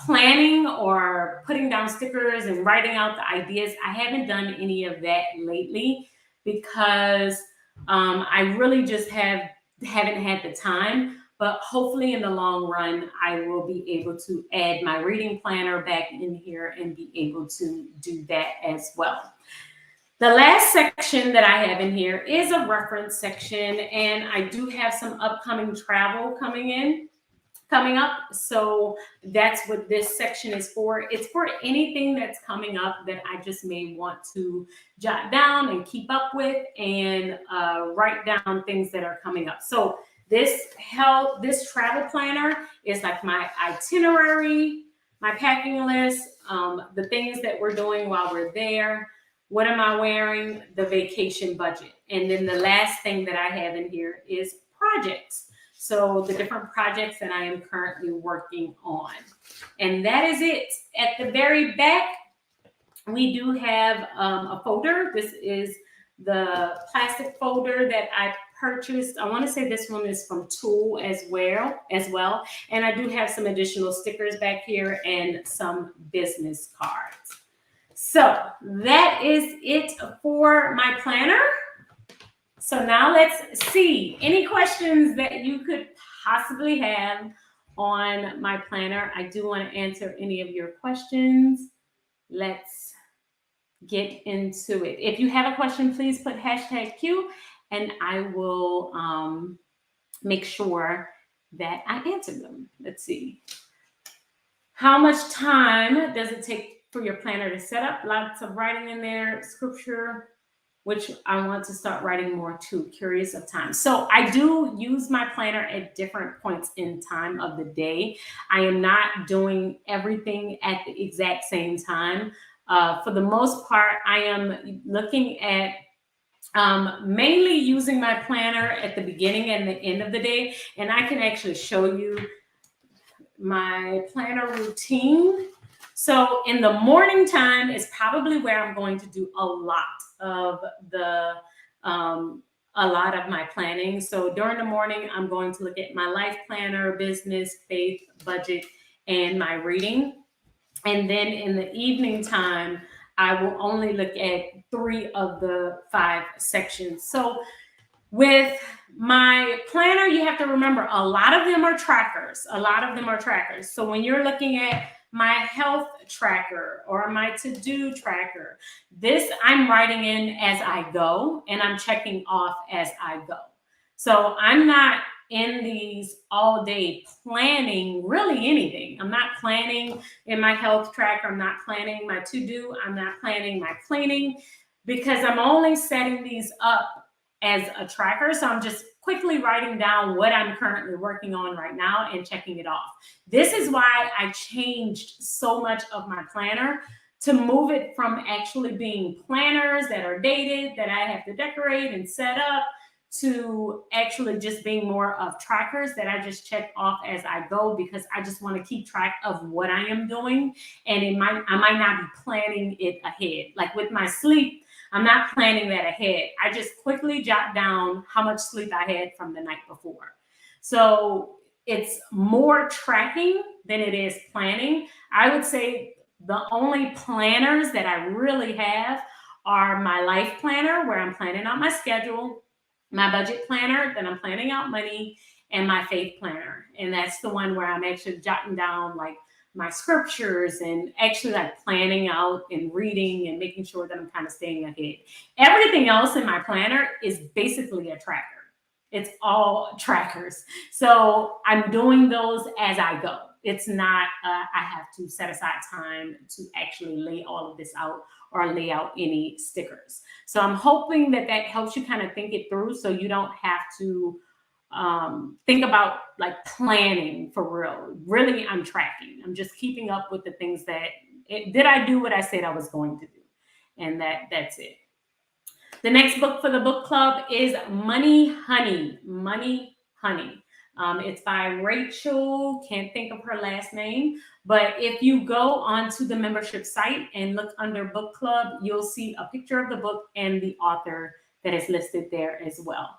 planning or putting down stickers and writing out the ideas. I haven't done any of that lately because I really just have haven't had the time, but hopefully in the long run, I will be able to add my reading planner back in here and be able to do that as well. The last section that I have in here is a reference section, and I do have some upcoming travel coming up. So that's what this section is for. It's for anything that's coming up that I just may want to jot down and keep up with, and write down things that are coming up. So this travel planner is like my itinerary, my packing list, the things that we're doing while we're there. What am I wearing? The vacation budget. And then the last thing that I have in here is projects. So the different projects that I am currently working on. And that is it. At the very back, we do have a folder. This is the plastic folder that I purchased. I want to say this one is from Tool as well. And I do have some additional stickers back here and some business cards. So that is it for my planner. So now let's see any questions that you could possibly have on my planner. I do want to answer any of your questions. Let's get into it. If you have a question, please put #Q and I will make sure that I answer them. Let's see. How much time does it take for your planner to set up? Lots of writing in there, scripture, which I want to start writing more too, curious of time. So I do use my planner at different points in time of the day. I am not doing everything at the exact same time. For the most part, I am looking at mainly using my planner at the beginning and the end of the day. And I can actually show you my planner routine. So in the morning time is probably where I'm going to do a lot of my planning. So during the morning, I'm going to look at my life planner, business, faith, budget, and my reading. And then in the evening time, I will only look at 3 of the 5 sections. So with my planner, you have to remember a lot of them are trackers. So when you're looking at my health tracker or my to-do tracker, this I'm writing in as I go and I'm checking off as I go. So I'm not in these all day planning really anything. I'm not planning in my health tracker. I'm not planning my to-do. I'm not planning my cleaning, because I'm only setting these up as a tracker. So I'm just quickly writing down what I'm currently working on right now and checking it off. This is why I changed so much of my planner to move it from actually being planners that are dated, that I have to decorate and set up, to actually just being more of trackers that I just check off as I go, because I just want to keep track of what I am doing. And I might not be planning it ahead. Like with my sleep, I'm not planning that ahead. I just quickly jot down how much sleep I had from the night before. So it's more tracking than it is planning. I would say the only planners that I really have are my life planner, where I'm planning out my schedule, my budget planner, then I'm planning out money, and my faith planner. And that's the one where I'm actually jotting down like my scriptures and actually like planning out and reading and making sure that I'm kind of staying ahead. Everything else in my planner is basically a tracker. It's all trackers. So I'm doing those as I go. It's not, I have to set aside time to actually lay all of this out or lay out any stickers. So I'm hoping that that helps you kind of think it through, so you don't have to think about like planning for real. Really, I'm tracking. I'm just keeping up with the things that, did I do what I said I was going to do? And that's it. The next book for the book club is Money Honey. Money Honey. It's by Rachel, can't think of her last name, but if you go onto the membership site and look under book club, you'll see a picture of the book and the author that is listed there as well.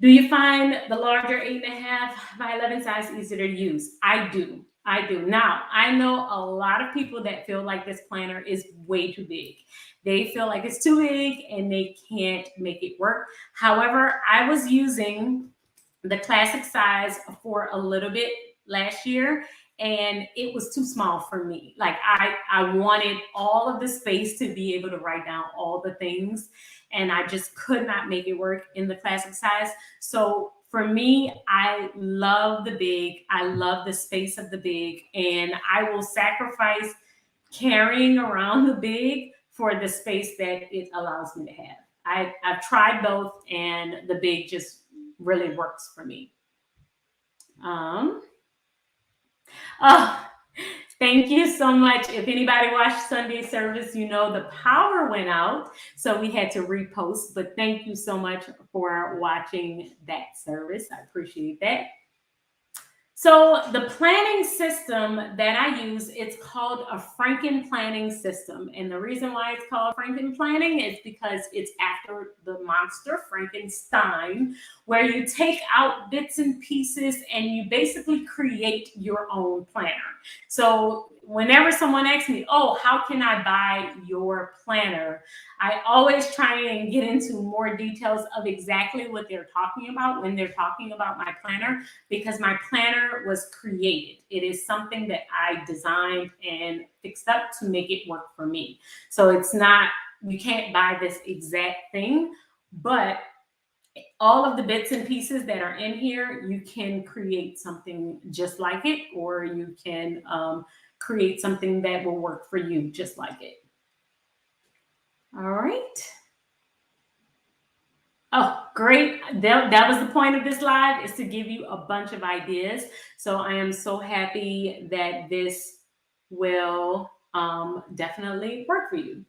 Do you find the larger 8.5 by 11 size easier to use? I do. I do. Now, I know a lot of people that feel like this planner is way too big. They feel like it's too big and they can't make it work. However, I was using the classic size for a little bit last year and it was too small for me. Like I wanted all of the space to be able to write down all the things and I just could not make it work in the classic size. So for me, I love the big. I love the space of the big and I will sacrifice carrying around the big for the space that it allows me to have. I've tried both and the big just really works for me. Um, oh, thank you so much. If anybody watched Sunday service, you know the power went out, so we had to repost. But thank you so much for watching that service. I appreciate that. So the planning system that I use, it's called a Franken planning system. And the reason why it's called Franken planning is because it's after the monster Frankenstein, where you take out bits and pieces and you basically create your own planner. So whenever someone asks me, oh, how can I buy your planner? I always try and get into more details of exactly what they're talking about when they're talking about my planner, because my planner was created. It is something that I designed and fixed up to make it work for me. So it's not, you can't buy this exact thing, but all of the bits and pieces that are in here, you can create something just like it, or you can create something that will work for you just like it. All right. Oh, great. That was the point of this live, is to give you a bunch of ideas. So I am so happy that this will definitely work for you.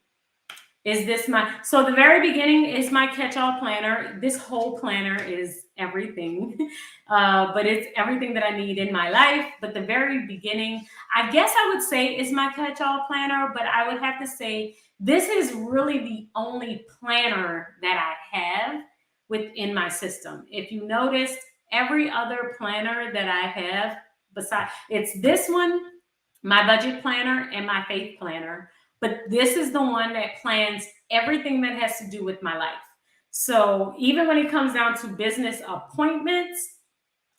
Is this my, so the very beginning is my catch-all planner. This whole planner is everything, but it's everything that I need in my life. But the very beginning, I guess I would say is my catch-all planner, but I would have to say this is really the only planner that I have within my system. If you noticed, every other planner that I have, besides, it's this one, my budget planner, and my faith planner. But this is the one that plans everything that has to do with my life. So even when it comes down to business appointments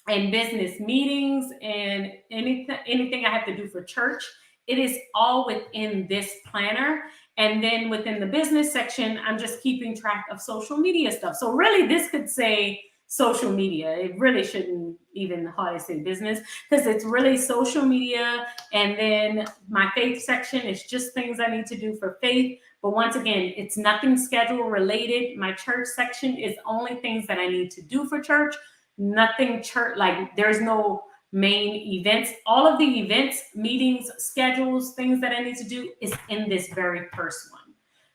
and business meetings and anything I have to do for church, it is all within this planner. And then within the business section, I'm just keeping track of social media stuff. So really, this could say social media. It really shouldn't even hardly say business, because it's really social media. And then my faith section is just things I need to do for faith. But once again, it's nothing schedule related. My church section is only things that I need to do for church. Nothing church, like there's no main events. All of the events, meetings, schedules, things that I need to do is in this very first one.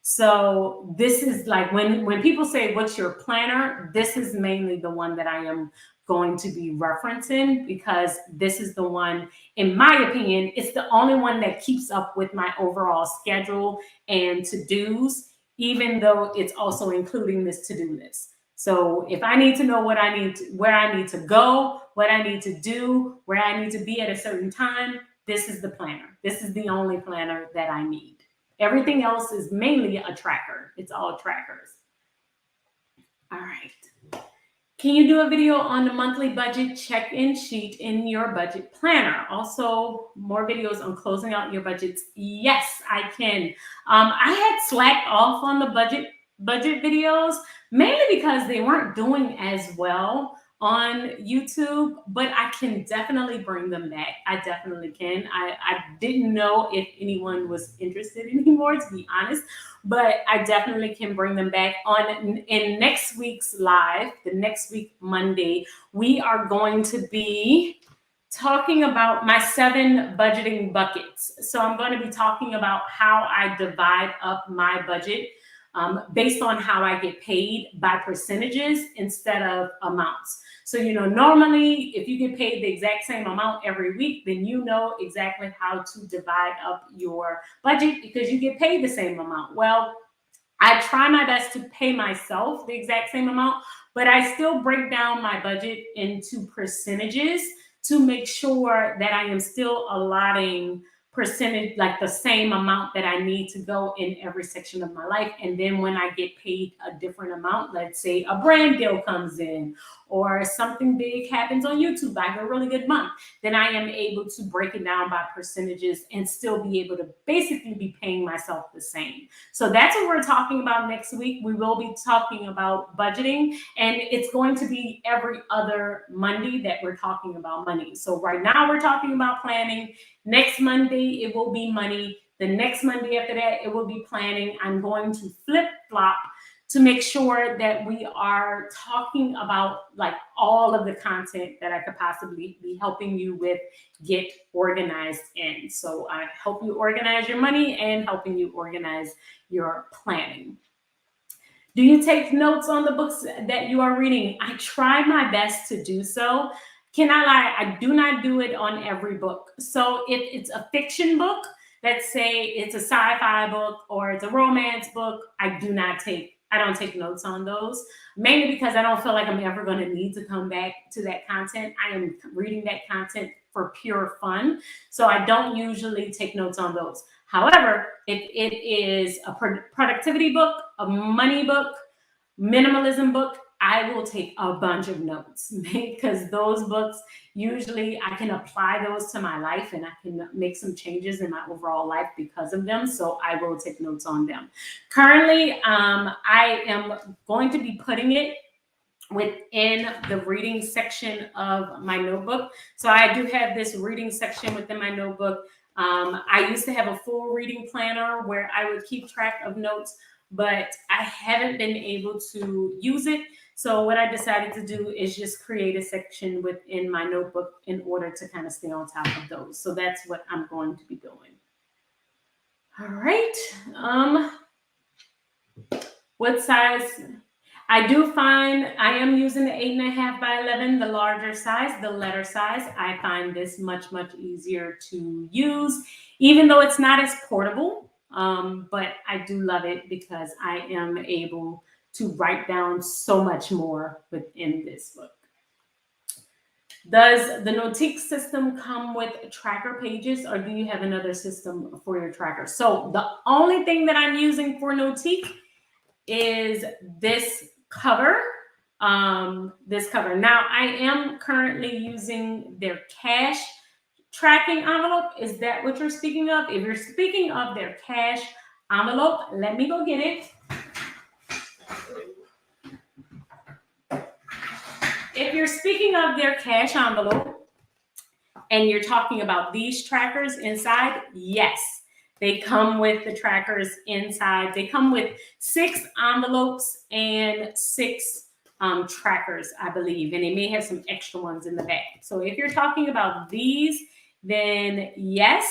So this is like when people say, what's your planner? This is mainly the one that I am going to be referencing, because this is the one, in my opinion, it's the only one that keeps up with my overall schedule and to-dos, even though it's also including this to-do list. So if I need to know what I need to, where I need to go, what I need to do, where I need to be at a certain time, this is the planner. This is the only planner that I need. Everything else is mainly a tracker. It's all trackers. All right. Can you do a video on the monthly budget check-in sheet in your budget planner? Also, more videos on closing out your budgets. Yes, I can. I had slacked off on the budget videos, mainly because they weren't doing as well on YouTube, but I can definitely bring them back. I definitely can. I didn't know if anyone was interested anymore, to be honest, but I definitely can bring them back on in next week's live. The next week, Monday, we are going to be talking about my 7 budgeting buckets. So I'm going to be talking about how I divide up my budget based on how I get paid by percentages instead of amounts. So, normally if you get paid the exact same amount every week, then you know exactly how to divide up your budget because you get paid the same amount. Well, I try my best to pay myself the exact same amount, but I still break down my budget into percentages to make sure that I am still allotting percentage, like the same amount that I need to go in every section of my life. And then when I get paid a different amount, let's say a brand deal comes in or something big happens on YouTube, I have a really good month, then I am able to break it down by percentages and still be able to basically be paying myself the same. So that's what we're talking about next week. We will be talking about budgeting, and it's going to be every other Monday that we're talking about money. So right now we're talking about planning. Next Monday, it will be money. The next Monday after that, it will be planning. I'm going to flip flop to make sure that we are talking about like all of the content that I could possibly be helping you with get organized in. So I help you organize your money and helping you organize your planning. Do you take notes on the books that you are reading? I try my best to do so. Can I lie? I do not do it on every book. So if it's a fiction book, let's say it's a sci-fi book or it's a romance book, I don't take notes on those, mainly because I don't feel like I'm ever going to need to come back to that content. I am reading that content for pure fun. So I don't usually take notes on those. However, if it is a productivity book, a money book, minimalism book, I will take a bunch of notes because those books, usually I can apply those to my life and I can make some changes in my overall life because of them. So I will take notes on them. Currently, I am going to be putting it within the reading section of my notebook. So I do have this reading section within my notebook. I used to have a full reading planner where I would keep track of notes, but I haven't been able to use it. So what I decided to do is just create a section within my notebook in order to kind of stay on top of those. So that's what I'm going to be doing. All right. What size? I do find I am using the 8.5 by 11, the larger size, the letter size. I find this much, much easier to use, even though it's not as portable. But I do love it because I am able to write down so much more within this book. Does the Notique system come with tracker pages, or do you have another system for your tracker? So the only thing that I'm using for Notique is this cover. Now, I am currently using their cash tracking envelope. Is that what you're speaking of? If you're speaking of their cash envelope, let me go get it. If you're speaking of their cash envelope and you're talking about these trackers inside, yes, they come with the trackers inside. They come with 6 envelopes and 6 trackers, I believe, and they may have some extra ones in the back. So if you're talking about these, then yes.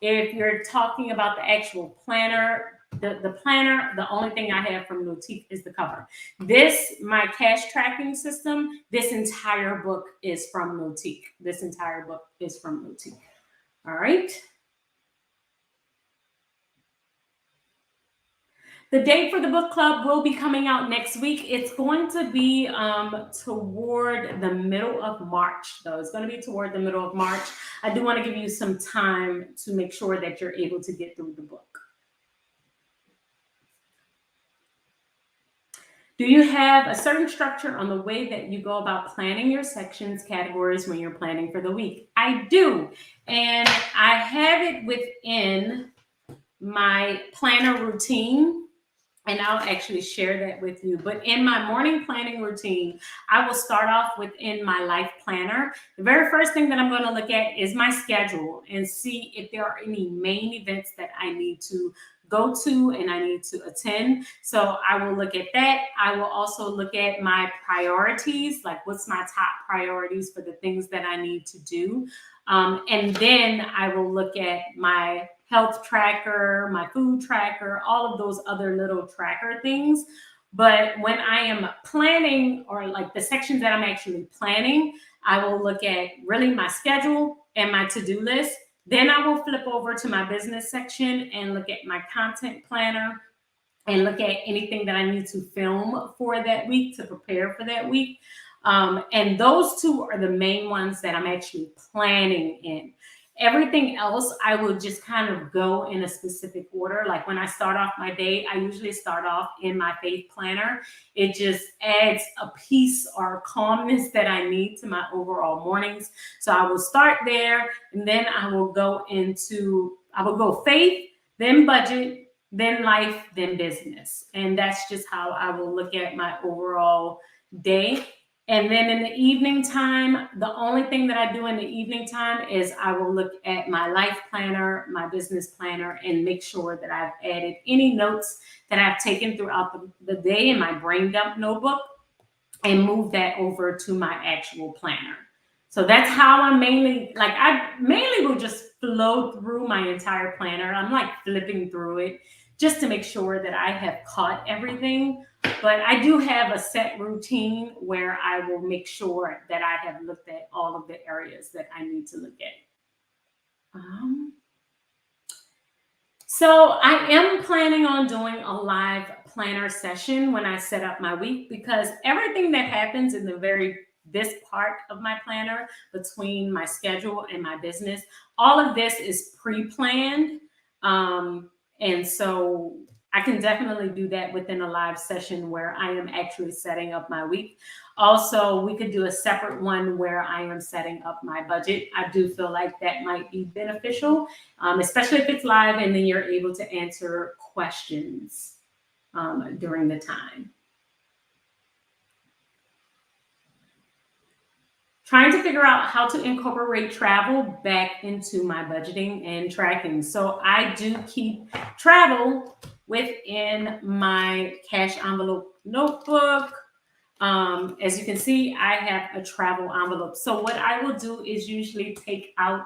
If you're talking about the actual planner, the planner, the only thing I have from Notique is the cover. This, my cash tracking system, this entire book is from Notique. This entire book is from Notique. All right. The date for the book club will be coming out next week. It's going to be toward the middle of March, though. It's going to be toward the middle of March. I do want to give you some time to make sure that you're able to get through the book. Do you have a certain structure on the way that you go about planning your sections, categories when you're planning for the week? I do. And I have it within my planner routine. And I'll actually share that with you. But in my morning planning routine, I will start off within my life planner. The very first thing that I'm going to look at is my schedule and see if there are any main events that I need to go to and I need to attend. So I will look at that. I will also look at my priorities, like what's my top priorities for the things that I need to do. And then I will look at my health tracker, my food tracker, all of those other little tracker things. But when I am planning, or like the sections that I'm actually planning, I will look at really my schedule and my to-do list. Then I will flip over to my business section and look at my content planner and look at anything that I need to film for that week to prepare for that week. And those two are the main ones that I'm actually planning in. Everything else, I will just kind of go in a specific order. Like when I start off my day, I usually start off in my faith planner. It just adds a peace or calmness that I need to my overall mornings. So I will start there, and then I will go faith, then budget, then life, then business. And that's just how I will look at my overall day. And then in the evening time, the only thing that I do in the evening time is I will look at my life planner, my business planner, and make sure that I've added any notes that I've taken throughout the day in my brain dump notebook and move that over to my actual planner. So that's how I mainly will just flow through my entire planner. I'm like flipping through it just to make sure that I have caught everything. But I do have a set routine where I will make sure that I have looked at all of the areas that I need to look at. So I am planning on doing a live planner session when I set up my week, because everything that happens in this part of my planner between my schedule and my business, all of this is pre-planned. And so I can definitely do that within a live session where I am actually setting up my week. Also, we could do a separate one where I am setting up my budget. I do feel like that might be beneficial, especially if it's live and then you're able to answer questions during the time. Trying to figure out how to incorporate travel back into my budgeting and tracking. So I do keep travel within my cash envelope notebook. As you can see, I have a travel envelope. So what I will do is usually take out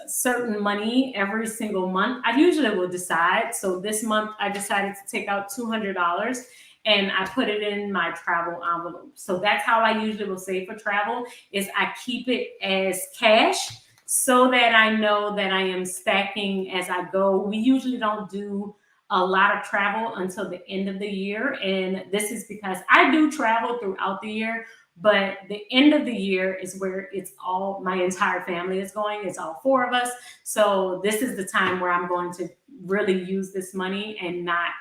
certain money every single month. I usually will decide. So this month I decided to take out $200 and I put it in my travel envelope. So that's how I usually will save for travel, is I keep it as cash so that I know that I am stacking as I go. We usually don't do a lot of travel until the end of the year. And this is because I do travel throughout the year, but the end of the year is where it's all, my entire family is going. It's all four of us. So this is the time where I'm going to really use this money and not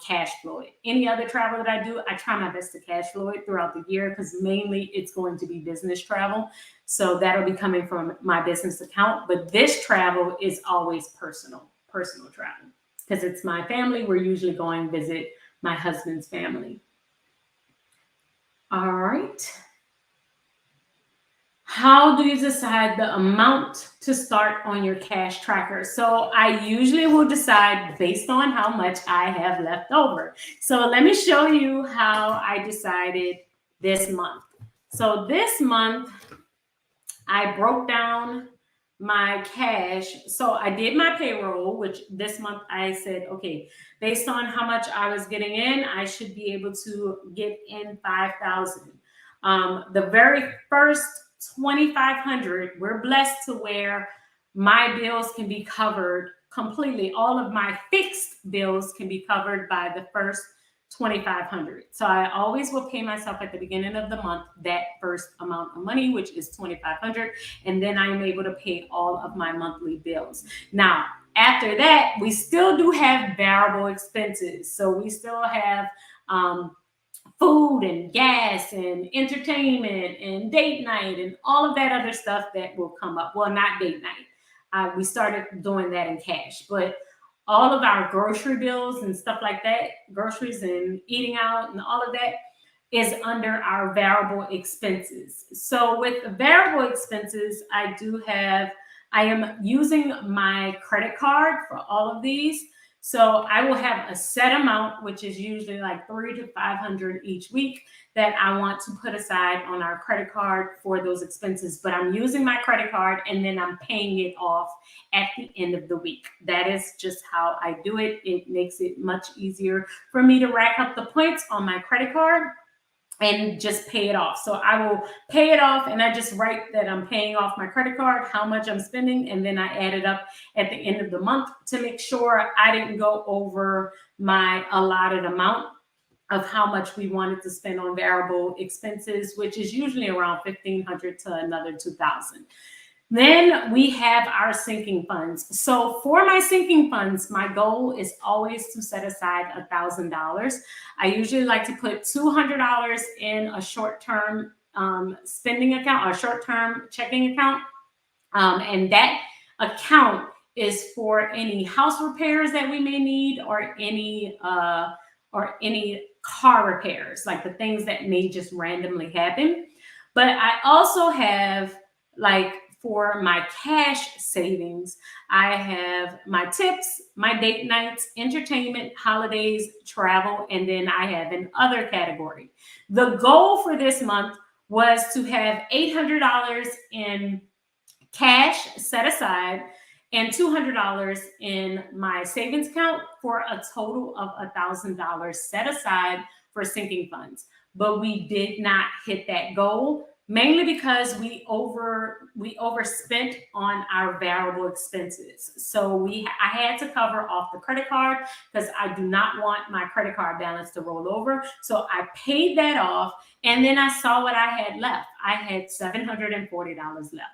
cash flow it. Any other travel that I do, I try my best to cash flow it throughout the year, because mainly it's going to be business travel. So that'll be coming from my business account. But this travel is always personal travel, because it's my family. We're usually going to visit my husband's family. All right. How do you decide the amount to start on your cash tracker? So I usually will decide based on how much I have left over. So let me show you how I decided this month. So this month, I broke down my cash. So I did my payroll, which this month I said, okay, based on how much I was getting in, I should be able to get in 5,000. The very first 2,500, we're blessed to where my bills can be covered completely. All of my fixed bills can be covered by the first 2,500. So I always will pay myself at the beginning of the month that first amount of money, which is 2,500, and then I'm able to pay all of my monthly bills. Now, after that, we still do have variable expenses. So we still have food and gas and entertainment and date night and all of that other stuff that will come up. Well, not date night. We started doing that in cash, but all of our grocery bills and stuff like that, groceries and eating out and all of that, is under our variable expenses. So with the variable expenses, I am using my credit card for all of these. So I will have a set amount, which is usually like $300 to $500 each week, that I want to put aside on our credit card for those expenses. But I'm using my credit card and then I'm paying it off at the end of the week. That is just how I do it. It makes it much easier for me to rack up the points on my credit card and just pay it off. So I will pay it off and I just write that I'm paying off my credit card, how much I'm spending, and then I add it up at the end of the month to make sure I didn't go over my allotted amount. of how much we wanted to spend on variable expenses, which is usually around $1,500 to another $2,000. Then we have our sinking funds. So for my sinking funds, my goal is always to set aside $1,000. I usually like to put $200 in a short-term spending account or short-term checking account. And that account is for any house repairs that we may need, or any car repairs, like the things that may just randomly happen. But I also have, like, for my cash savings, I have my tips, my date nights, entertainment, holidays, travel, and then I have an other category. The goal for this month was to have $800 in cash set aside and $200 in my savings account, for a total of $1,000 set aside for sinking funds. But we did not hit that goal, mainly because we overspent on our variable expenses. So I had to cover off the credit card, because I do not want my credit card balance to roll over. So I paid that off, and then I saw what I had left. I had $740 left.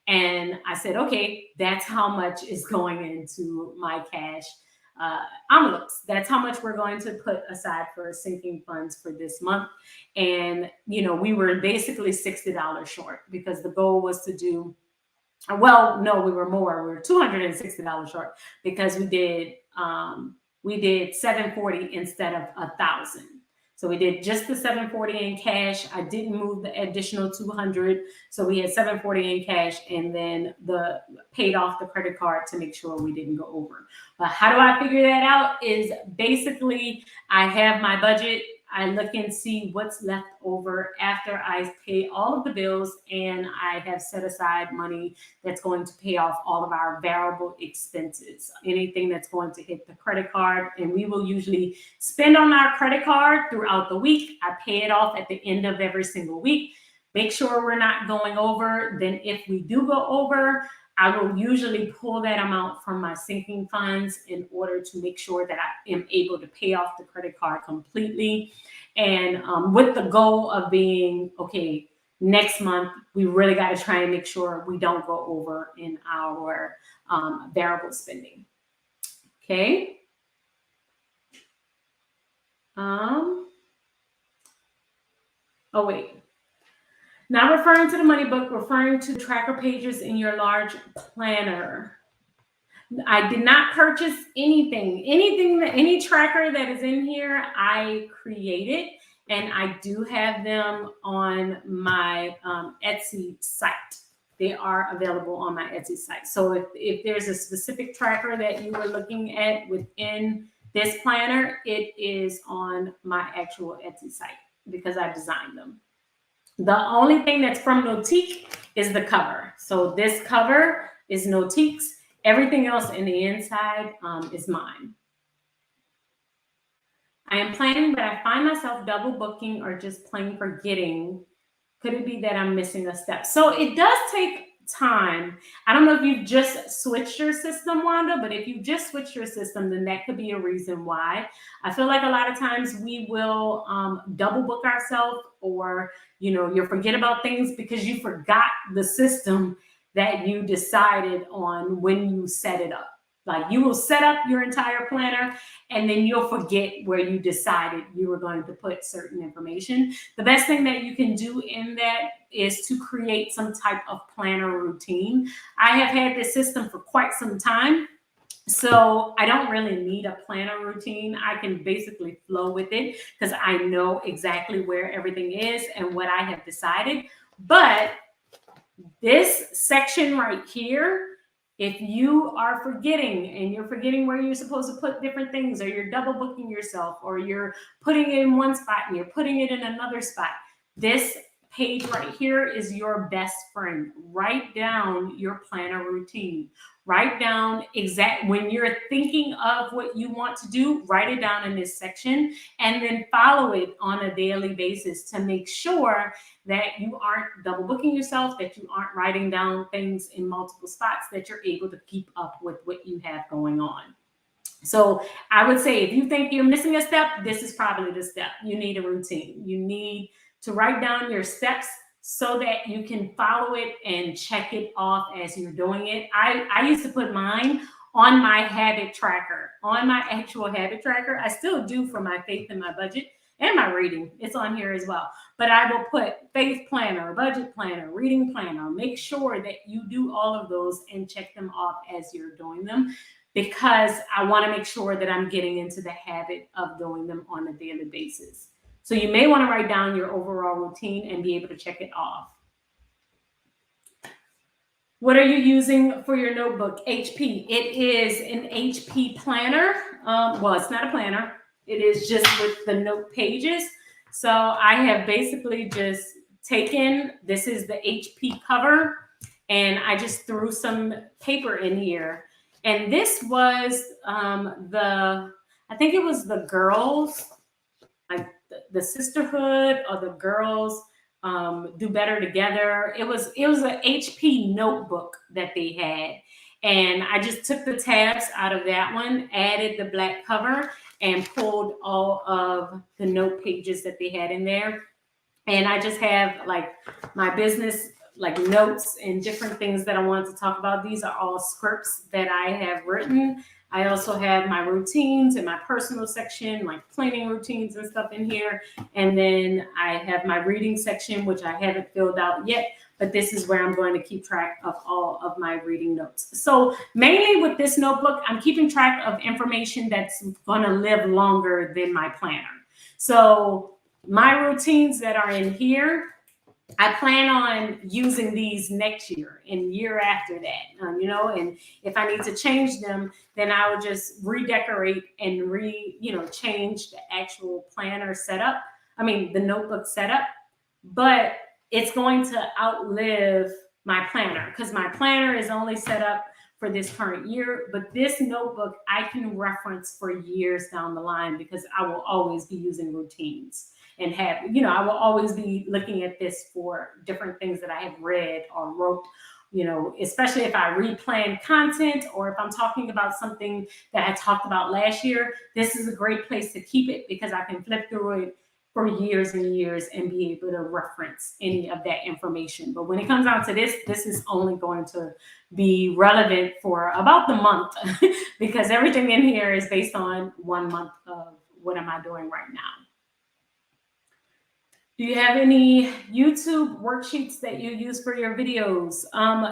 And I said, okay, that's how much is going into my cash envelopes. That's how much we're going to put aside for sinking funds for this month. And, we were basically $60 short, because the goal was to do, well, no, we were more. We were $260 short, because we did $740 instead of $1,000. So we did just the $740 in cash. I didn't move the additional $200. So we had $740 in cash, and then paid off the credit card to make sure we didn't go over. But how do I figure that out? Is basically, I have my budget. I look and see what's left over after I pay all of the bills, and I have set aside money that's going to pay off all of our variable expenses, anything that's going to hit the credit card. And we will usually spend on our credit card throughout the week. I pay it off at the end of every single week. Make sure we're not going over. Then if we do go over, I will usually pull that amount from my sinking funds in order to make sure that I am able to pay off the credit card completely. And with the goal of being, okay, next month, we really got to try and make sure we don't go over in our variable spending. Okay. Oh, wait. Not referring to the money book, referring to tracker pages in your large planner. I did not purchase anything. Any tracker that is in here, I created, and I do have them on my Etsy site. They are available on my Etsy site. So if there's a specific tracker that you were looking at within this planner, it is on my actual Etsy site, because I designed them. The only thing that's from Notique is the cover. So this cover is Notique's. Everything else in the inside is mine. I am planning, but I find myself double booking or just plain forgetting. Could it be that I'm missing a step? So it does take time. I don't know if you've just switched your system, Wanda, but if you just switched your system, then that could be a reason why. I feel like a lot of times we will double book ourselves, or you'll forget about things because you forgot the system that you decided on when you set it up. Like, you will set up your entire planner, and then you'll forget where you decided you were going to put certain information. The best thing that you can do in that is to create some type of planner routine. I have had this system for quite some time, so I don't really need a planner routine. I can basically flow with it, because I know exactly where everything is and what I have decided. But this section right here, if you are forgetting, and you're forgetting where you're supposed to put different things, or you're double booking yourself, or you're putting it in one spot and you're putting it in another spot, this page right here is your best friend. Write down your planner routine. Write down when you're thinking of what you want to do, write it down in this section, and then follow it on a daily basis to make sure that you aren't double booking yourself, that you aren't writing down things in multiple spots, that you're able to keep up with what you have going on. So I would say if you think you're missing a step, this is probably the step. You need a routine. You need to write down your steps so that you can follow it and check it off as you're doing it. I used to put mine on my habit tracker, on my actual habit tracker. I still do for my faith and my budget and my reading. It's on here as well. But I will put faith planner, budget planner, reading planner. Make sure that you do all of those and check them off as you're doing them, because I want to make sure that I'm getting into the habit of doing them on a daily basis. So you may want to write down your overall routine and be able to check it off. What are you using for your notebook? HP. It is an HP planner. Well, it's not a planner. It is just with the note pages. So I have basically just taken, this is the HP cover, and I just threw some paper in here. And this was I think it was the girls, like the sisterhood or the girls do better together. It was an HP notebook that they had, and I just took the tabs out of that one, added the black cover, and pulled all of the note pages that they had in there. And I just have like my business like notes and different things that I wanted to talk about. These are all scripts that I have written. I also have my routines in my personal section, like cleaning routines and stuff in here. And then I have my reading section, which I haven't filled out yet, but this is where I'm going to keep track of all of my reading notes. So mainly with this notebook, I'm keeping track of information that's going to live longer than my planner. So my routines that are in here, I plan on using these next year and year after that, and if I need to change them, then I will just redecorate and change the actual planner setup. I mean, the notebook setup, but it's going to outlive my planner because my planner is only set up for this current year, but this notebook I can reference for years down the line because I will always be using routines. And I will always be looking at this for different things that I have read or wrote, especially if I replan content or if I'm talking about something that I talked about last year. This is a great place to keep it because I can flip through it for years and years and be able to reference any of that information. But when it comes down to this is only going to be relevant for about the month because everything in here is based on 1 month of what am I doing right now. Do you have any YouTube worksheets that you use for your videos?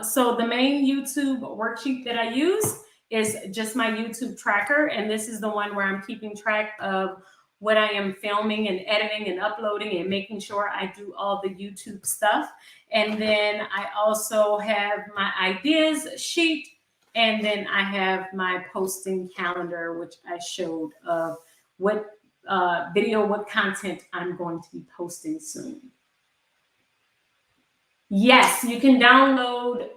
So the main YouTube worksheet that I use is just my YouTube tracker. And this is the one where I'm keeping track of what I am filming and editing and uploading and making sure I do all the YouTube stuff. And then I also have my ideas sheet. And then I have my posting calendar, which I showed of what what content I'm going to be posting soon. Yes, you can download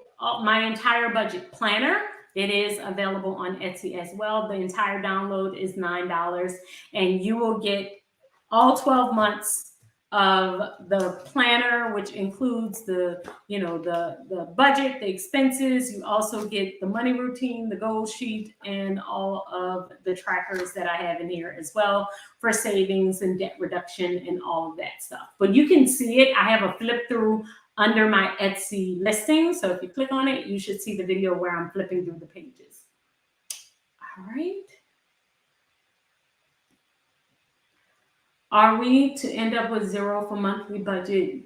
my entire budget planner. It is available on Etsy as well. The entire download is $9, and you will get all 12 months of the planner, which includes the budget, the expenses. You also get the money routine, the goal sheet, and all of the trackers that I have in here as well for savings and debt reduction and all of that stuff. But you can see it. I have a flip through under my Etsy listing. So if you click on it, you should see the video where I'm flipping through the pages. All right. Are we to end up with zero for monthly budget,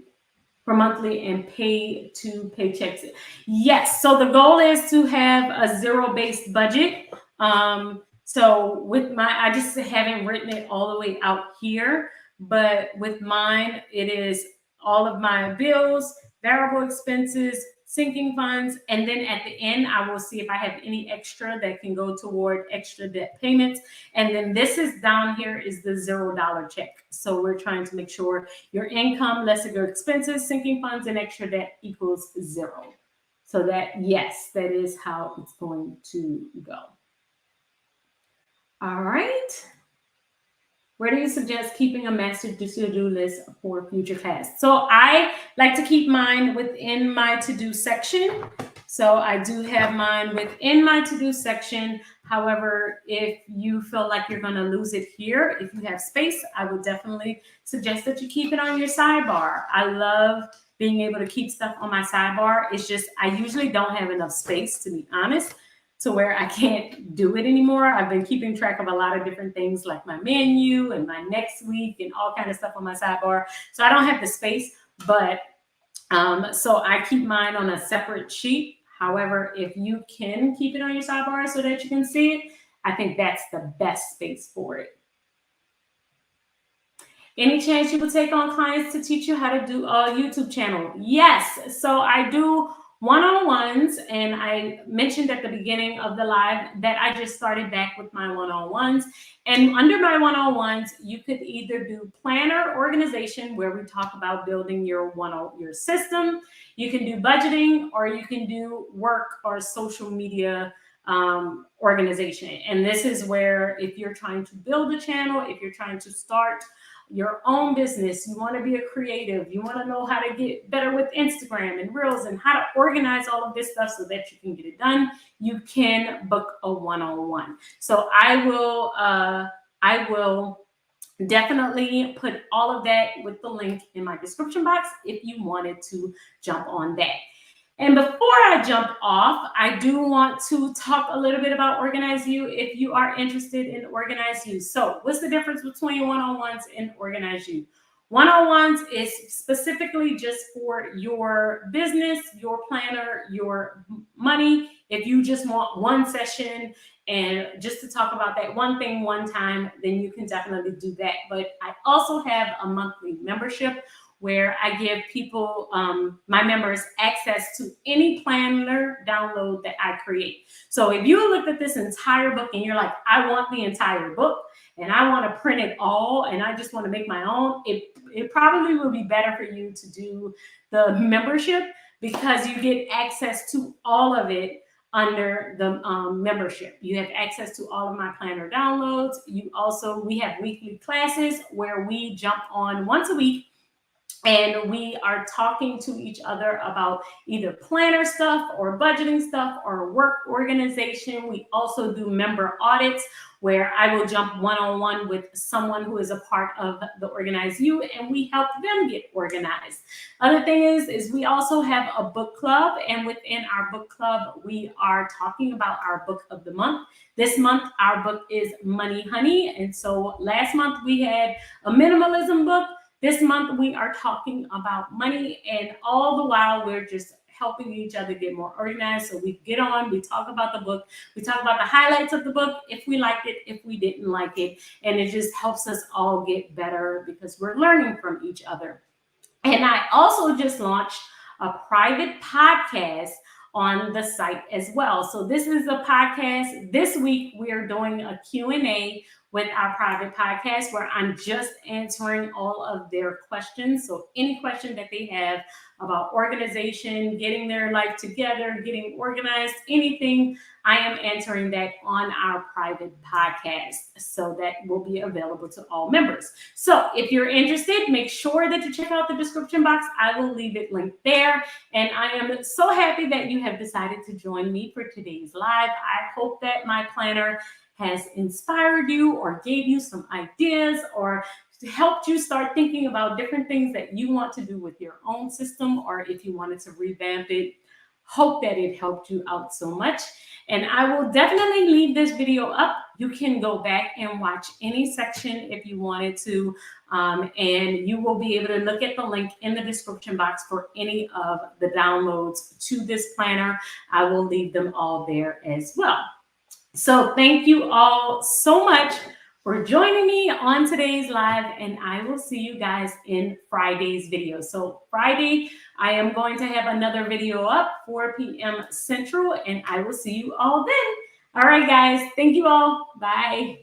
for monthly and pay to paychecks? Yes. So the goal is to have a zero-based budget. So with I just haven't written it all the way out here, but with mine, it is all of my bills, variable expenses, sinking funds, and then at the end, I will see if I have any extra that can go toward extra debt payments. And then this is down here is the $0 check. So we're trying to make sure your income less your expenses, sinking funds, and extra debt equals zero. So that, yes, that is how it's going to go. All right. Where do you suggest keeping a master to-do list for future tasks? So I like to keep mine within my to-do section. So I do have mine within my to-do section. However, if you feel like you're going to lose it here, if you have space, I would definitely suggest that you keep it on your sidebar. I love being able to keep stuff on my sidebar. It's just I usually don't have enough space, to be honest, to where I can't do it anymore. I've been keeping track of a lot of different things like my menu and my next week and all kind of stuff on my sidebar. So I don't have the space, but so I keep mine on a separate sheet. However, if you can keep it on your sidebar so that you can see it, I think that's the best space for it. Any chance you would take on clients to teach you how to do a YouTube channel? Yes. So I do one-on-ones, and I mentioned at the beginning of the live that I just started back with my one-on-ones. And under my one-on-ones, you could either do planner organization, where we talk about building your system. You can do budgeting, or you can do work or social media organization. And this is where if you're trying to build a channel, if you're trying to start your own business, you want to be a creative, you want to know how to get better with Instagram and Reels and how to organize all of this stuff so that you can get it done, you can book a one-on-one. So I will definitely put all of that with the link in my description box if you wanted to jump on that. And before I jump off, I do want to talk a little bit about Organize You if you are interested in Organize You. So what's the difference between one-on-ones and Organize You? One-on-ones is specifically just for your business, your planner, your money. If you just want one session and just to talk about that one thing one time, then you can definitely do that. But I also have a monthly membership where I give people, my members, access to any planner download that I create. So if you looked at this entire book and you're like, I want the entire book and I want to print it all and I just want to make my own, it probably will be better for you to do the membership because you get access to all of it under the membership. You have access to all of my planner downloads. We have weekly classes where we jump on once a week and we are talking to each other about either planner stuff or budgeting stuff or work organization. We also do member audits where I will jump one-on-one with someone who is a part of the Organize You, and we help them get organized. Other thing is we also have a book club, and within our book club, we are talking about our book of the month. This month, our book is Money Honey, and so last month we had a minimalism book. This month, we are talking about money, and all the while, we're just helping each other get more organized. So we get on, we talk about the book, we talk about the highlights of the book, if we liked it, if we didn't like it, and it just helps us all get better because we're learning from each other. And I also just launched a private podcast on the site as well. So this is a podcast. This week, we are doing a Q&A with our private podcast where I'm just answering all of their questions. So any question that they have about organization, getting their life together, getting organized, anything, I am answering that on our private podcast. So that will be available to all members. So if you're interested, make sure that you check out the description box. I will leave it linked there. And I am so happy that you have decided to join me for today's live. I hope that my planner has inspired you or gave you some ideas or helped you start thinking about different things that you want to do with your own system, or if you wanted to revamp it. Hope that it helped you out so much. And I will definitely leave this video up. You can go back and watch any section if you wanted to. And you will be able to look at the link in the description box for any of the downloads to this planner. I will leave them all there as well. So thank you all so much for joining me on today's live, and I will see you guys in Friday's video. So Friday, I am going to have another video up, 4 p.m. Central, and I will see you all then. All right, guys. Thank you all. Bye.